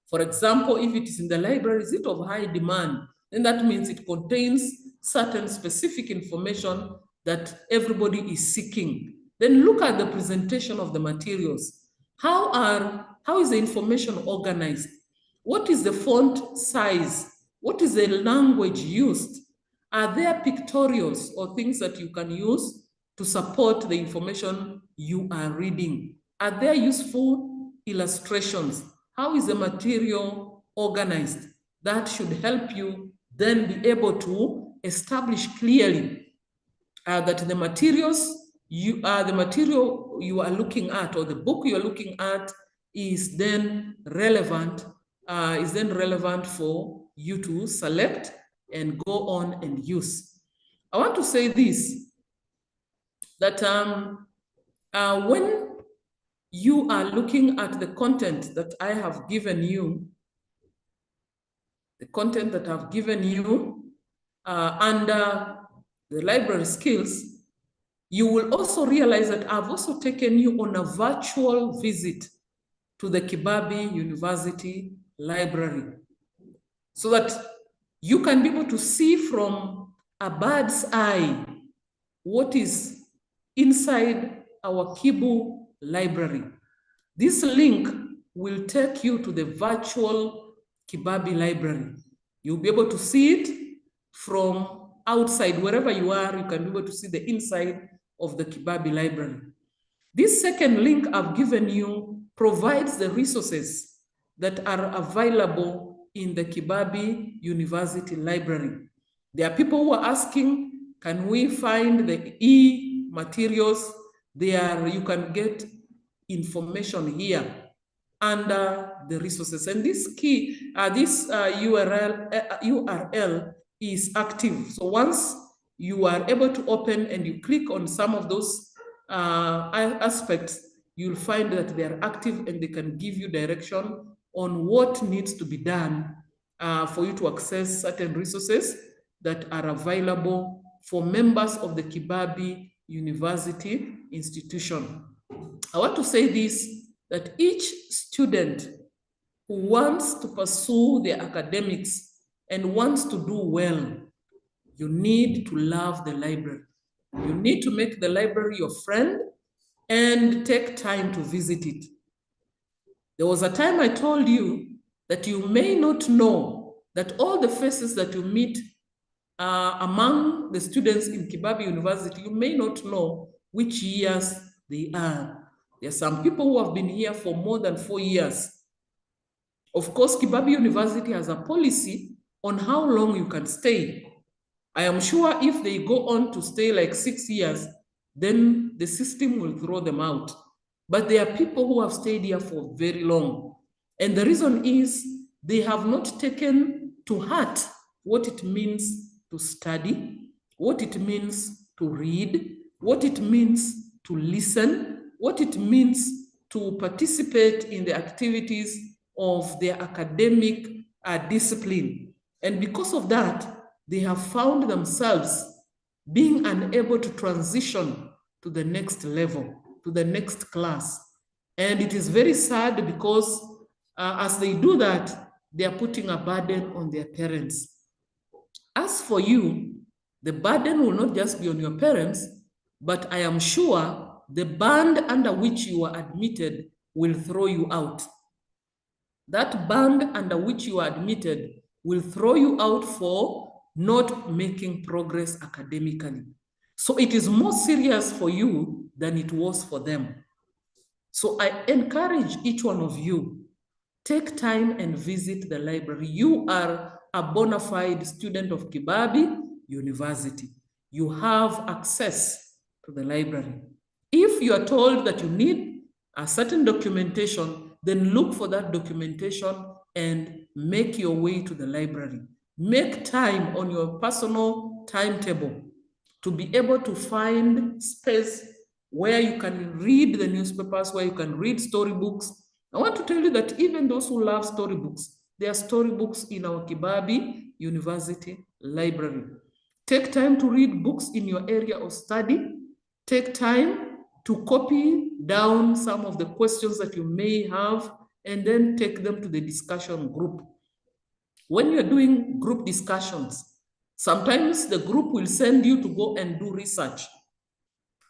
For example, if it is in the library, is it of high demand? Then that means it contains certain specific information that everybody is seeking. Then look at the presentation of the materials. How is the information organized? What is the font size? What is the language used? Are there pictorials or things that you can use to support the information you are reading? Are there useful illustrations? How is the material organized? That should help you then be able to establish clearly that the material you are looking at, or the book you are looking at, is then relevant for you to select and go on and use. I want to say this, that when you are looking at the content that I have given you, under the library skills, you will also realize that I've also taken you on a virtual visit to the Kibabi University Library, so that you can be able to see from a bird's eye what is inside our Kibu library. This link will take you to the virtual Kibabi library. You'll be able to see it from outside. Wherever you are, you can be able to see the inside of the Kibabi library. This second link I've given you provides the resources that are available in the Kibabi University Library. There are people who are asking, can we find the e-materials there? You can get information here under the resources. And this URL is active. So once you are able to open and you click on some of those aspects, you'll find that they are active and they can give you direction on what needs to be done for you to access certain resources that are available for members of the Kibabi University institution. I want to say this, that each student who wants to pursue their academics and wants to do well, you need to love the library. You need to make the library your friend, and take time to visit it. There was a time I told you that you may not know that all the faces that you meet among the students in Kibabi University, you may not know which years they are. There are some people who have been here for more than 4 years. Of course, Kibabi University has a policy on how long you can stay. I am sure if they go on to stay like 6 years, then the system will throw them out. But there are people who have stayed here for very long. And the reason is they have not taken to heart what it means to study, what it means to read, what it means to listen, what it means to participate in the activities of their academic discipline. And because of that, they have found themselves being unable to transition to the next level, to the next class. And it is very sad because as they do that, they are putting a burden on their parents. As for you, the burden will not just be on your parents, but I am sure the band under which you are admitted will throw you out. That band under which you are admitted will throw you out for not making progress academically. So it is more serious for you than it was for them. So I encourage each one of you, take time and visit the library. You are a bona fide student of Kibabi University. You have access to the library. If you are told that you need a certain documentation, then look for that documentation and make your way to the library. Make time on your personal timetable to be able to find space where you can read the newspapers, where you can read storybooks. I want to tell you that even those who love storybooks, there are storybooks in our Kibabi University library. Take time to read books in your area of study. Take time to copy down some of the questions that you may have and then take them to the discussion group. When you're doing group discussions, sometimes the group will send you to go and do research,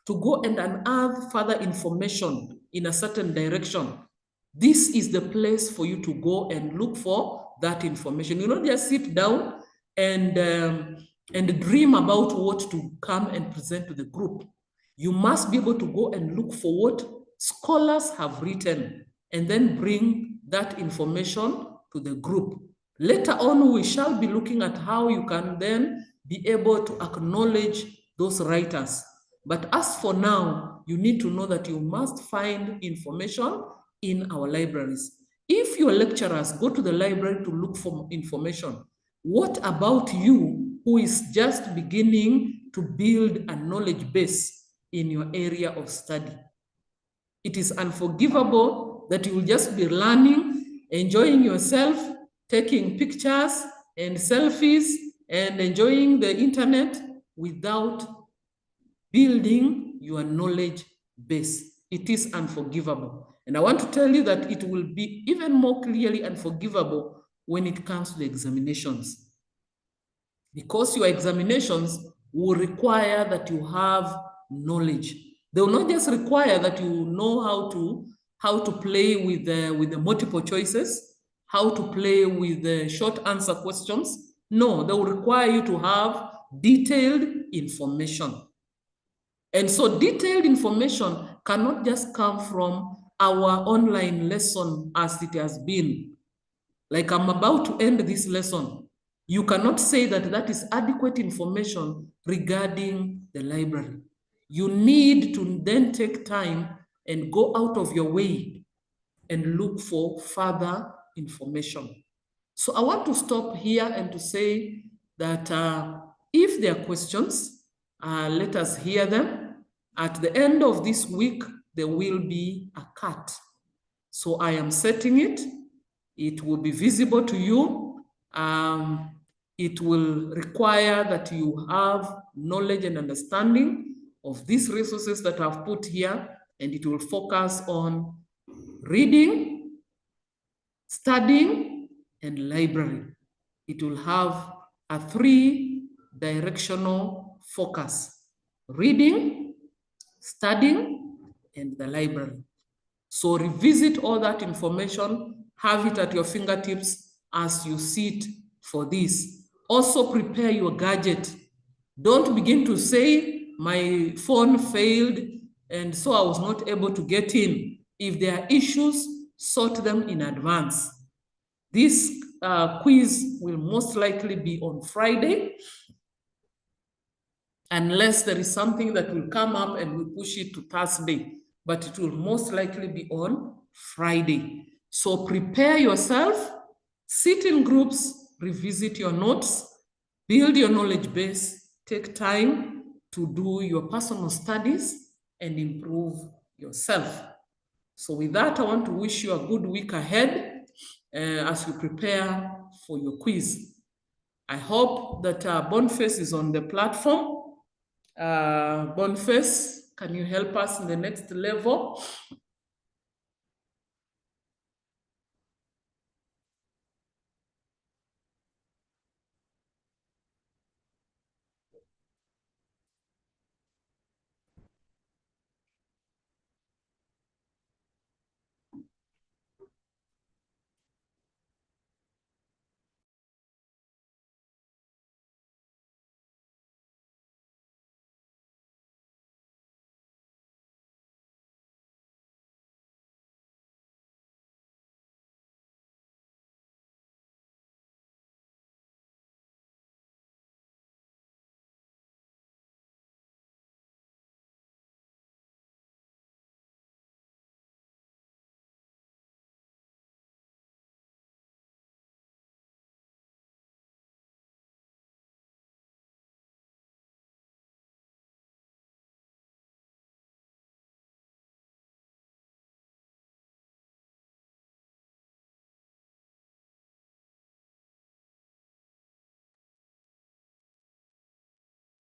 to go and unearth further information in a certain direction. This is the place for you to go and look for that information. You don't just sit down and dream about what to come and present to the group. You must be able to go and look for what scholars have written and then bring that information to the group. Later on, we shall be looking at how you can then be able to acknowledge those writers. But as for now, you need to know that you must find information in our libraries. If your lecturers go to the library to look for information, what about you who is just beginning to build a knowledge base in your area of study? It is unforgivable that you will just be learning, enjoying yourself, taking pictures and selfies and enjoying the internet without building your knowledge base. It is unforgivable. And I want to tell you that it will be even more clearly unforgivable when it comes to the examinations. Because your examinations will require that you have knowledge. They will not just require that you know how to play with the multiple choices, how to play with the short answer questions. No, they will require you to have detailed information. And so detailed information cannot just come from our online lesson as it has been. Like I'm about to end this lesson. You cannot say that that is adequate information regarding the library. You need to then take time and go out of your way and look for further information. So I want to stop here and to say that if there are questions, let us hear them. At the end of this week, there will be a cut. So I am setting it. It will be visible to you. It will require that you have knowledge and understanding of these resources that I've put here, and it will focus on reading, studying, and library. It will have a 3-directional focus: reading, studying, and the library. So revisit all that information, have it at your fingertips as you sit for this. Also prepare your gadget. Don't begin to say, my phone failed and so I was not able to get in. If there are issues, sort them in advance. This quiz will most likely be on Friday, unless there is something that will come up and we push it to Thursday, but it will most likely be on Friday. So prepare yourself, sit in groups, revisit your notes, build your knowledge base, take time to do your personal studies and improve yourself. So with that, I want to wish you a good week ahead as you prepare for your quiz. I hope that Boniface is on the platform. Boniface, can you help us in the next level?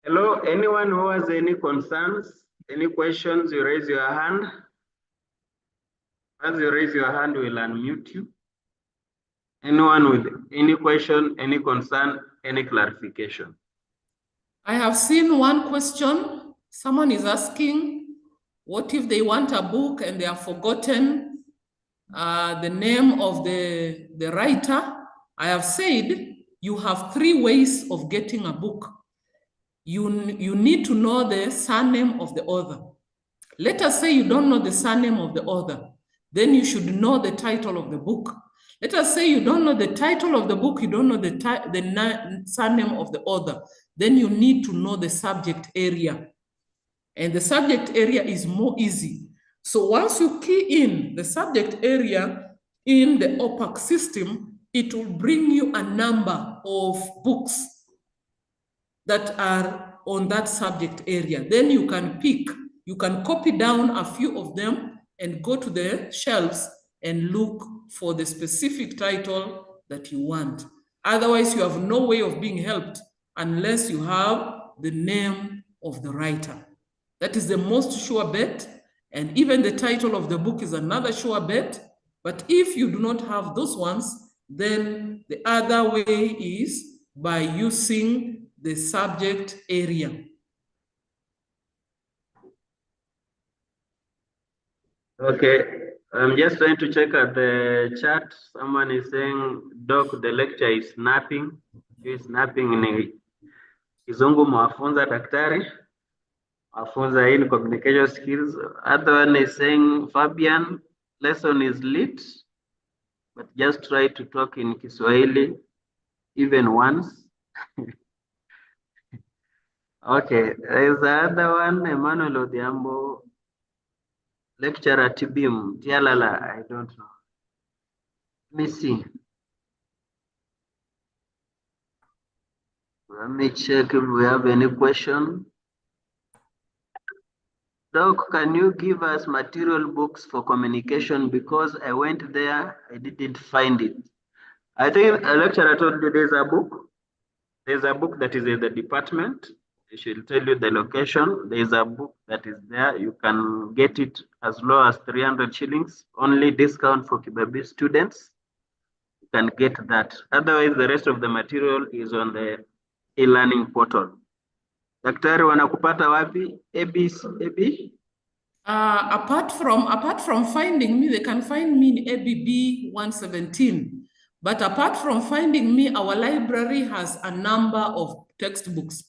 Hello, anyone who has any concerns, any questions, you raise your hand. As you raise your hand, we'll unmute you. Anyone with any question, any concern, any clarification? I have seen one question. Someone is asking, what if they want a book and they have forgotten the name of the writer? I have said you have 3 ways of getting a book. You need to know the surname of the author. Let us say you don't know the surname of the author. Then you should know the title of the book. Let us say you don't know the title of the book, you don't know the surname of the author. Then you need to know the subject area. And the subject area is more easy. So once you key in the subject area in the OPAC system, it will bring you a number of books that are on that subject area. Then you can pick, you can copy down a few of them and go to the shelves and look for the specific title that you want. Otherwise, you have no way of being helped unless you have the name of the writer. That is the most sure bet. And even the title of the book is another sure bet. But if you do not have those ones, then the other way is by using the subject area. Okay, I'm just trying to check at the chat. Someone is saying, Doc, the lecture is napping. Is napping ni kizungu mwafunza daktari. Mwafunza in communication skills. Other one is saying, Fabian, lesson is lit, but just try to talk in Kiswahili even once. Okay, there's the other one, Emmanuel Odiambo, lecturer at TBIM, Tialala, I don't know. Let me see. Let me check if we have any question. Doc, can you give us material books for communication? Because I went there, I didn't find it. I think a lecturer told you there's a book. There's a book that is in the department. They should tell you the location. There's a book that is there. You can get it as low as 300 shillings. Only discount for Kibabi students. You can get that. Otherwise, the rest of the material is on the e-learning portal. Daktari wanakupata wapi? AB? Apart from finding me, they can find me in ABB 117. But apart from finding me, our library has a number of textbooks.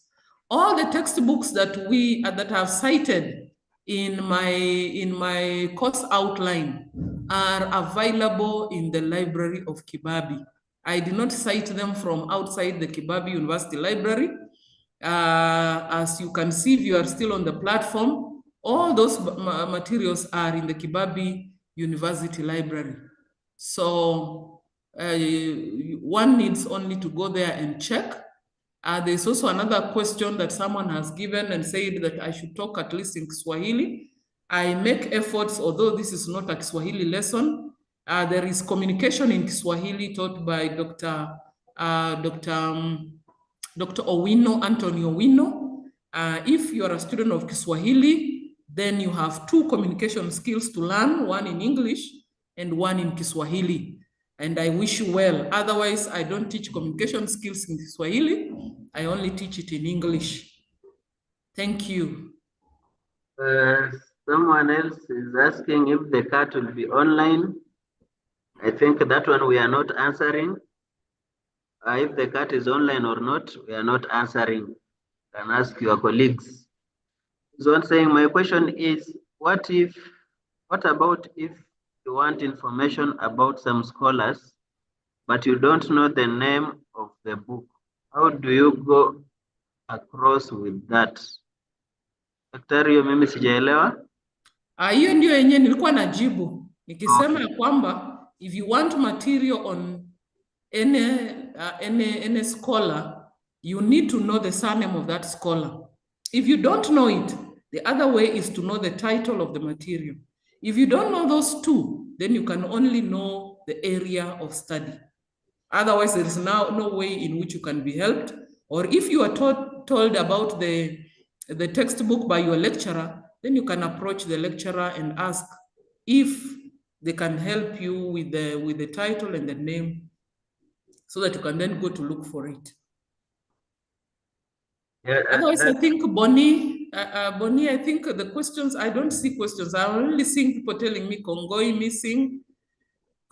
All the textbooks that we that I've cited in my course outline are available in the library of Kibabi. I did not cite them from outside the Kibabi University Library. As you can see, if you are still on the platform, all those materials are in the Kibabi University Library. So one needs only to go there and check. There's also another question that someone has given and said that I should talk at least in Kiswahili. I make efforts, although this is not a Kiswahili lesson. There is communication in Kiswahili taught by Dr. Owino, Anthony Owino. If you are a student of Kiswahili, then you have 2 communication skills to learn, one in English and one in Kiswahili. And I wish you well. Otherwise, I don't teach communication skills in Kiswahili. I only teach it in English. Thank you. Someone else is asking if the CAT will be online. I think that one we are not answering. If the CAT is online or not, we are not answering. You can ask your colleagues. So I'm saying, my question is, what about if you want information about some scholars, but you don't know the name of the book? How do you go across with that? Daktari, mimi sijaelewa. Hiyo ndio yenyewe nilikuwa najibu nikisema ya kwamba if you want material on any scholar, you need to know the surname of that scholar. If you don't know it, the other way is to know the title of the material. If you don't know those 2, then you can only know the area of study. Otherwise, there is no way in which you can be helped. Or if you are told about the textbook by your lecturer, then you can approach the lecturer and ask if they can help you with the title and the name, so that you can then go to look for it. Yeah, otherwise, I think Bonnie, I think the questions, I don't see questions. I only see people telling me Kongoi missing,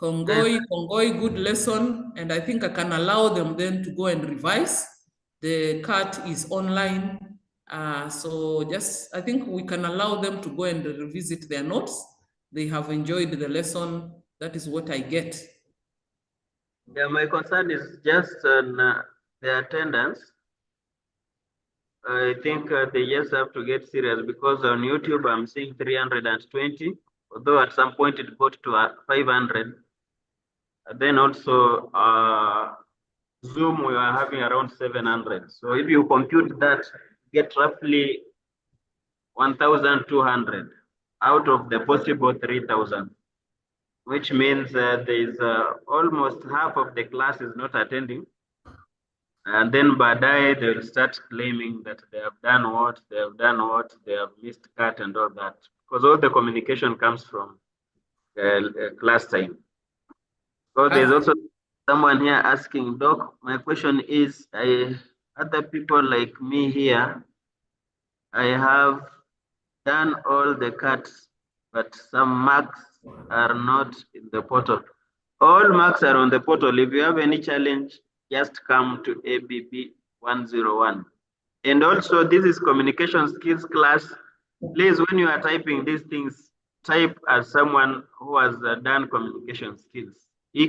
Kongoi good lesson, and I think I can allow them then to go and revise. The CAT is online. So just, I think we can allow them to go and revisit their notes. They have enjoyed the lesson. That is what I get. Yeah, my concern is just on the attendance. I think they just have to get serious, because on YouTube I'm seeing 320, although at some point it got to 500. Then also Zoom, we are having around 700. So if you compute that, get roughly 1,200 out of the possible 3,000, which means there is almost half of the class is not attending. And then baadaye they will start claiming that they have done what, they have missed CAT and all that, because all the communication comes from class time. So there's also someone here asking, Doc, my question is, other people like me here, I have done all the CATs, but some marks are not in the portal. All marks are on the portal. If you have any challenge, just come to ABB 101. And also, this is communication skills class. Please, when you are typing these things, type as someone who has done communication skills. Hii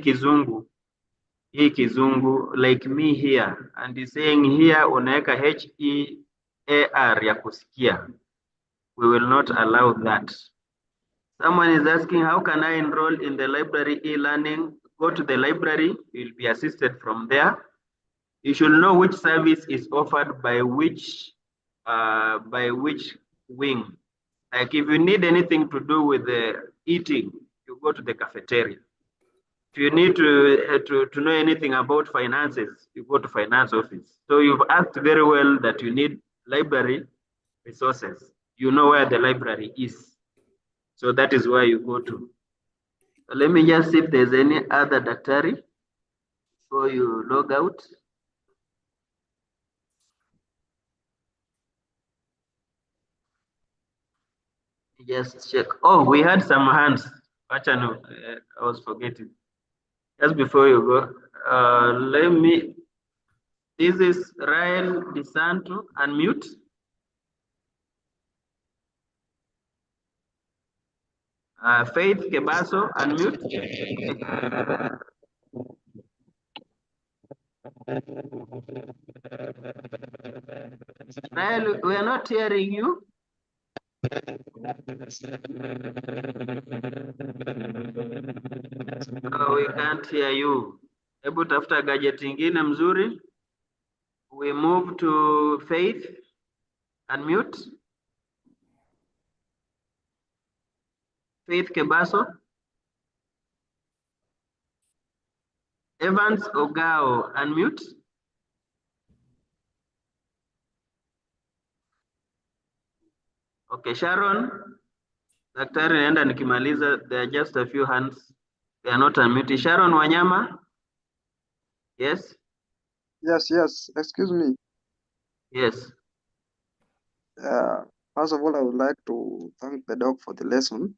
kizungu, like me here, and he's saying here, unaweka HEAR ya kusikia. We will not allow that. Someone is asking, how can I enroll in the library e-learning? Go to the library, you'll be assisted from there. You should know which service is offered by which wing. Like if you need anything to do with the eating, you go to the cafeteria. If you need to know anything about finances, you go to finance office. So you've asked very well that you need library resources. You know where the library is. So that is where you go to. So let me just see if there's any other daktari before you log out. Just check. Oh, we had some hands. I was forgetting. Just before you go, this is Ryan DeSanto, unmute. Faith Kebaso, unmute. Ryan, we are not hearing you. No, we can't hear you. Hebu tafuta gadget ingine mzuri. We move to Faith, unmute. Faith Kebaso. Evans Ogao, unmute. Okay, Sharon. Daktari naenda nikimaliza, there are just a few hands. They are not unmuted. Sharon Wanyama. Yes. Yes. Excuse me. Yes. First of all, I would like to thank the doc for the lesson.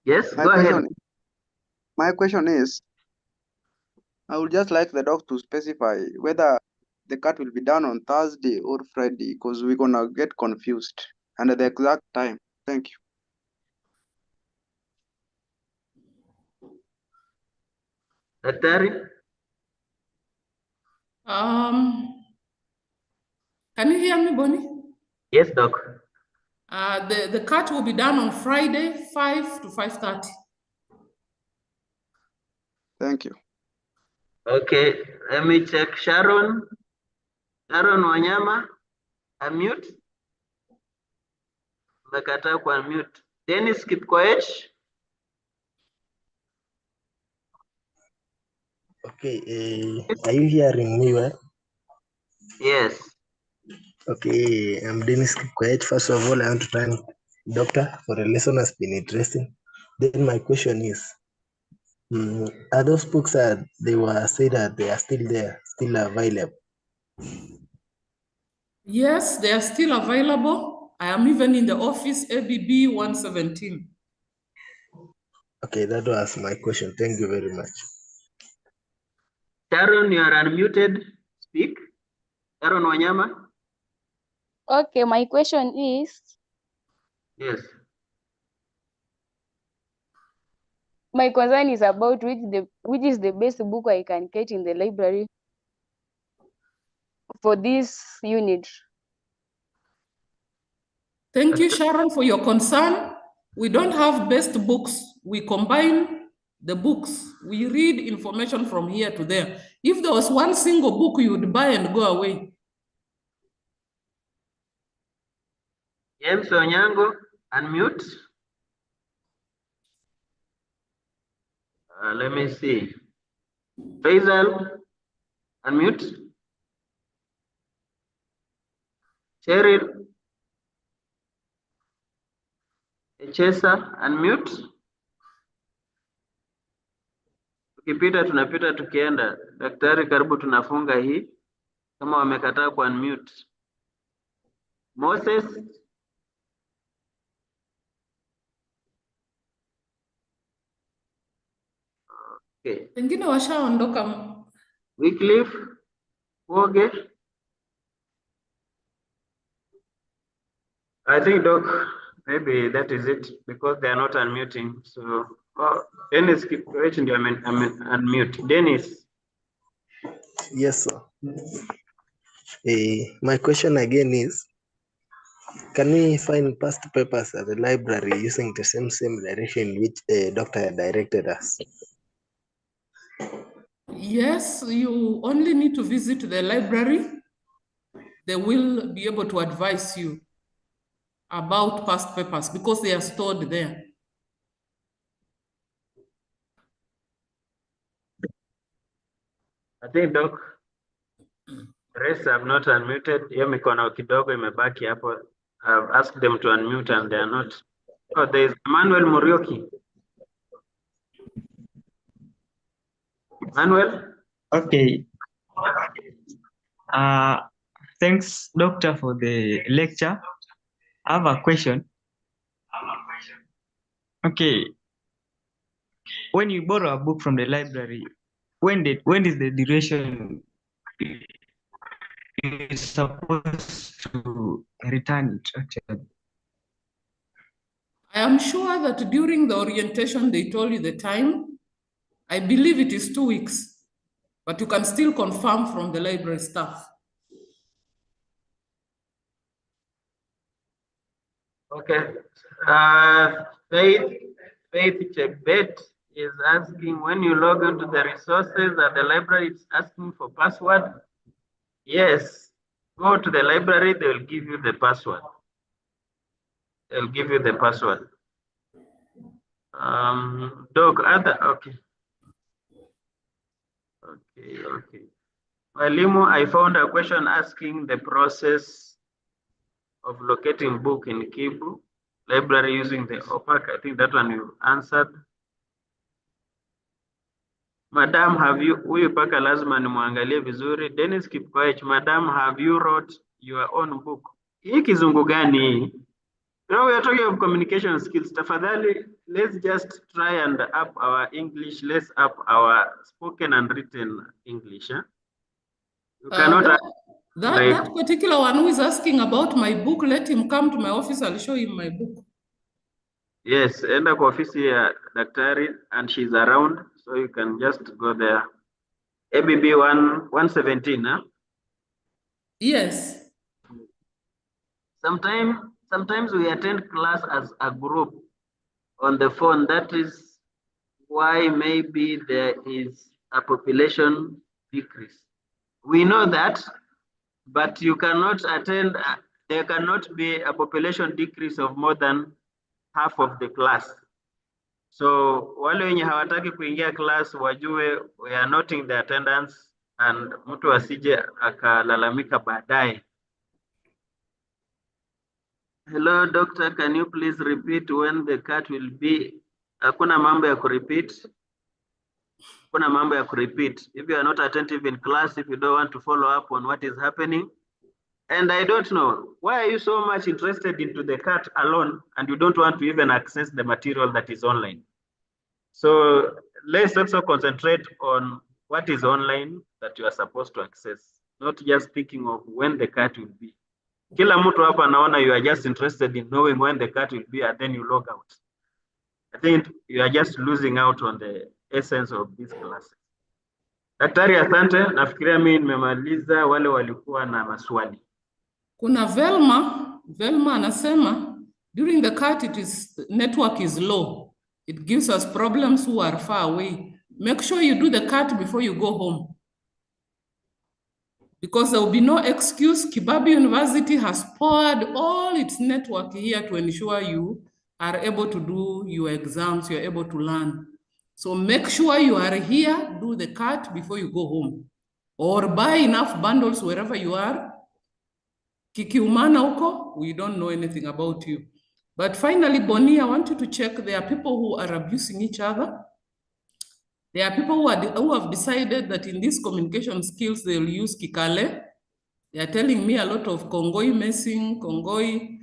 Yes, go ahead. My question is, I would just like the doc to specify whether the cut will be done on Thursday or Friday, because we're gonna get confused and the exact time. Thank you. Daktari. Can you hear me, Bonnie? Yes, doc. The cut will be done on Friday, 5 to 5:30. Thank you. Okay, let me check. Sharon Wanyama, unmute. Umekataa ku unmute. Dennis Kipkoech. Okay, are you hearing me well? Yes. Okay, I'm Dennis Kipkoech. First of all, I want to thank Doctor for the lesson has been interesting. Then my question is, are those books that they were said that they are still there, still available? Yes, they are still available. I am even in the office, ABB 117. Okay, that was my question. Thank you very much. Sharon, you are unmuted. Speak. Sharon Wanyama. Okay, my question is, Yes. my concern is about which is the best book I can get in the library for this unit. Thank you, Sharon, for your concern. We don't have best books. We combine the books. We read information from here to there. If there was one single book you would buy and go away. James Onyango, unmute. Let me see. Faisal, unmute. Cheryl. Echesa, unmute. Tukipita tunapita tukienda. Daktari, karibu tunafunga hii. Kama wamekataa ku unmute. Moses. Okay. Pengine washaondoka. Wycliffe, Woge. I think, Doc, maybe that is it because they are not unmuting. So, Dennis, keep waiting. Unmute. Dennis. Yes, sir. My question again is, can we find past papers at the library using the same direction which the doctor directed us? Yes, you only need to visit the library. They will be able to advise you about past papers because they are stored there. I think, Doc, rest have not unmuted. Hiyo mikono kidogo imebaki hapo. I've asked them to unmute and they are not. Oh, there is Emmanuel Murioki. Manuel? Okay. Thanks, Doctor, for the lecture. I have a question. Okay. When you borrow a book from the library, when is the duration you're supposed to return it actually? I am sure that during the orientation, they told you the time. I believe it is 2 weeks, but you can still confirm from the library staff. Okay. Faith Chebet is asking, when you log into the resources at the library, it's asking for password. Yes. Go to the library, they will give you the password. They'll give you the password. Okay. Okay. Walimu, I found a question asking the process of locating book in Kibu library using the OPAC. I think that one you answered. Madam, have you, huyu paka lazima nimwangalie vizuri. Dennis Kipkoech, Madam, have you wrote your own book? Hii kizungu gani hii? Now we are talking of communication skills. Tafadhali, let's just try and up our English. Let's up our spoken and written English. Eh? You cannot. That particular one who is asking about my book, let him come to my office. I'll show him my book. Yes, enda kwa ofisi ya daktari and she's around, so you can just go there. ABB 117, huh? Yes. Sometimes we attend class as a group on the phone. That is why maybe there is a population decrease. We know that, but you cannot attend, there cannot be a population decrease of more than half of the class. So wale wenye hawataki kuingia class wajue we are noting the attendance and mtu asije akalalamika baadaye. Hello doctor, can you please repeat when the cat will be? Hakuna mambo ya kurepeat. Hakuna mambo ya kurepeat. If you are not attentive in class, if you don't want to follow up on what is happening, and I don't know, why are you so much interested into the cat alone and you don't want to even access the material that is online? So let's also concentrate on what is online that you are supposed to access, not just thinking of when the cat will be. Kila mtu hapa naona you are just interested in knowing when the cat will be and then you log out. I think you are just losing out on the essence of this class. Daktari, asante. Nafikiria mimi nimemaliza wale walikuwa na maswali. Kuna Velma anasema during the cut network is low. It gives us problems who are far away. Make sure you do the cut before you go home. Because there will be no excuse. Kibabi University has poured all its network here to ensure you are able to do your exams, you're able to learn. So make sure you are here, do the cut before you go home. Or buy enough bundles wherever you are. Kikiumana huko, we don't know anything about you. But finally, Bonnie, I want you to check there are people who are abusing each other. There are people who have decided that in these communication skills, they'll use Kikale. They are telling me a lot of Kongoi messing, Kongoi,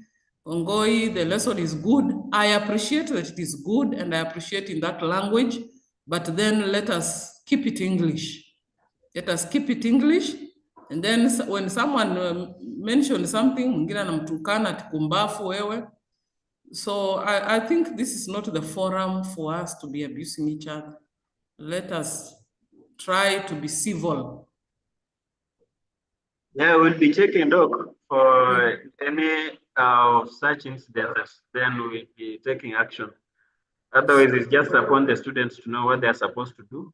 the lesson is good. I appreciate that it is good and I appreciate in that language, but then let us keep it English. Let us keep it English. And then when someone mentioned something, mwingine anamtukana tikumbafu wewe. So I think this is not the forum for us to be abusing each other. Let us try to be civil. Yeah, we'll be checking, Doc, for any such incidents. Then we'll be taking action. Otherwise, it's just upon the students to know what they are supposed to do.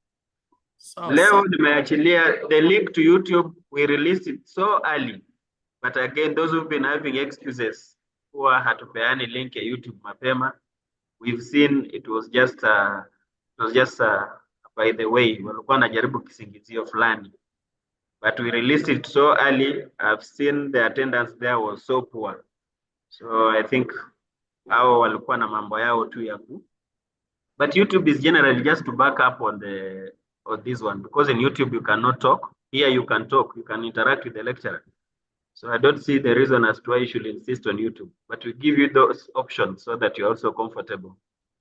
Leo nimeachilia the link to YouTube. We released it so early, but again, those who've been having excuses huwa hatupeani link ya YouTube mapema. We've seen it was just by the way, walikuwa najaribu kisingizio fulani. But we released it so early. I've seen the attendance there was so poor. So I think hao walikuwa na mambo yao tu ya ku. But YouTube is generally just to back up on this one, because in YouTube you cannot talk. Here you can talk, you can interact with the lecturer. So I don't see the reason as to why you should insist on YouTube, but we give you those options so that you're also comfortable,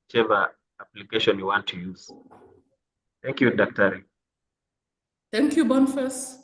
whichever application you want to use. Thank you, Dr. Thank you, Boniface.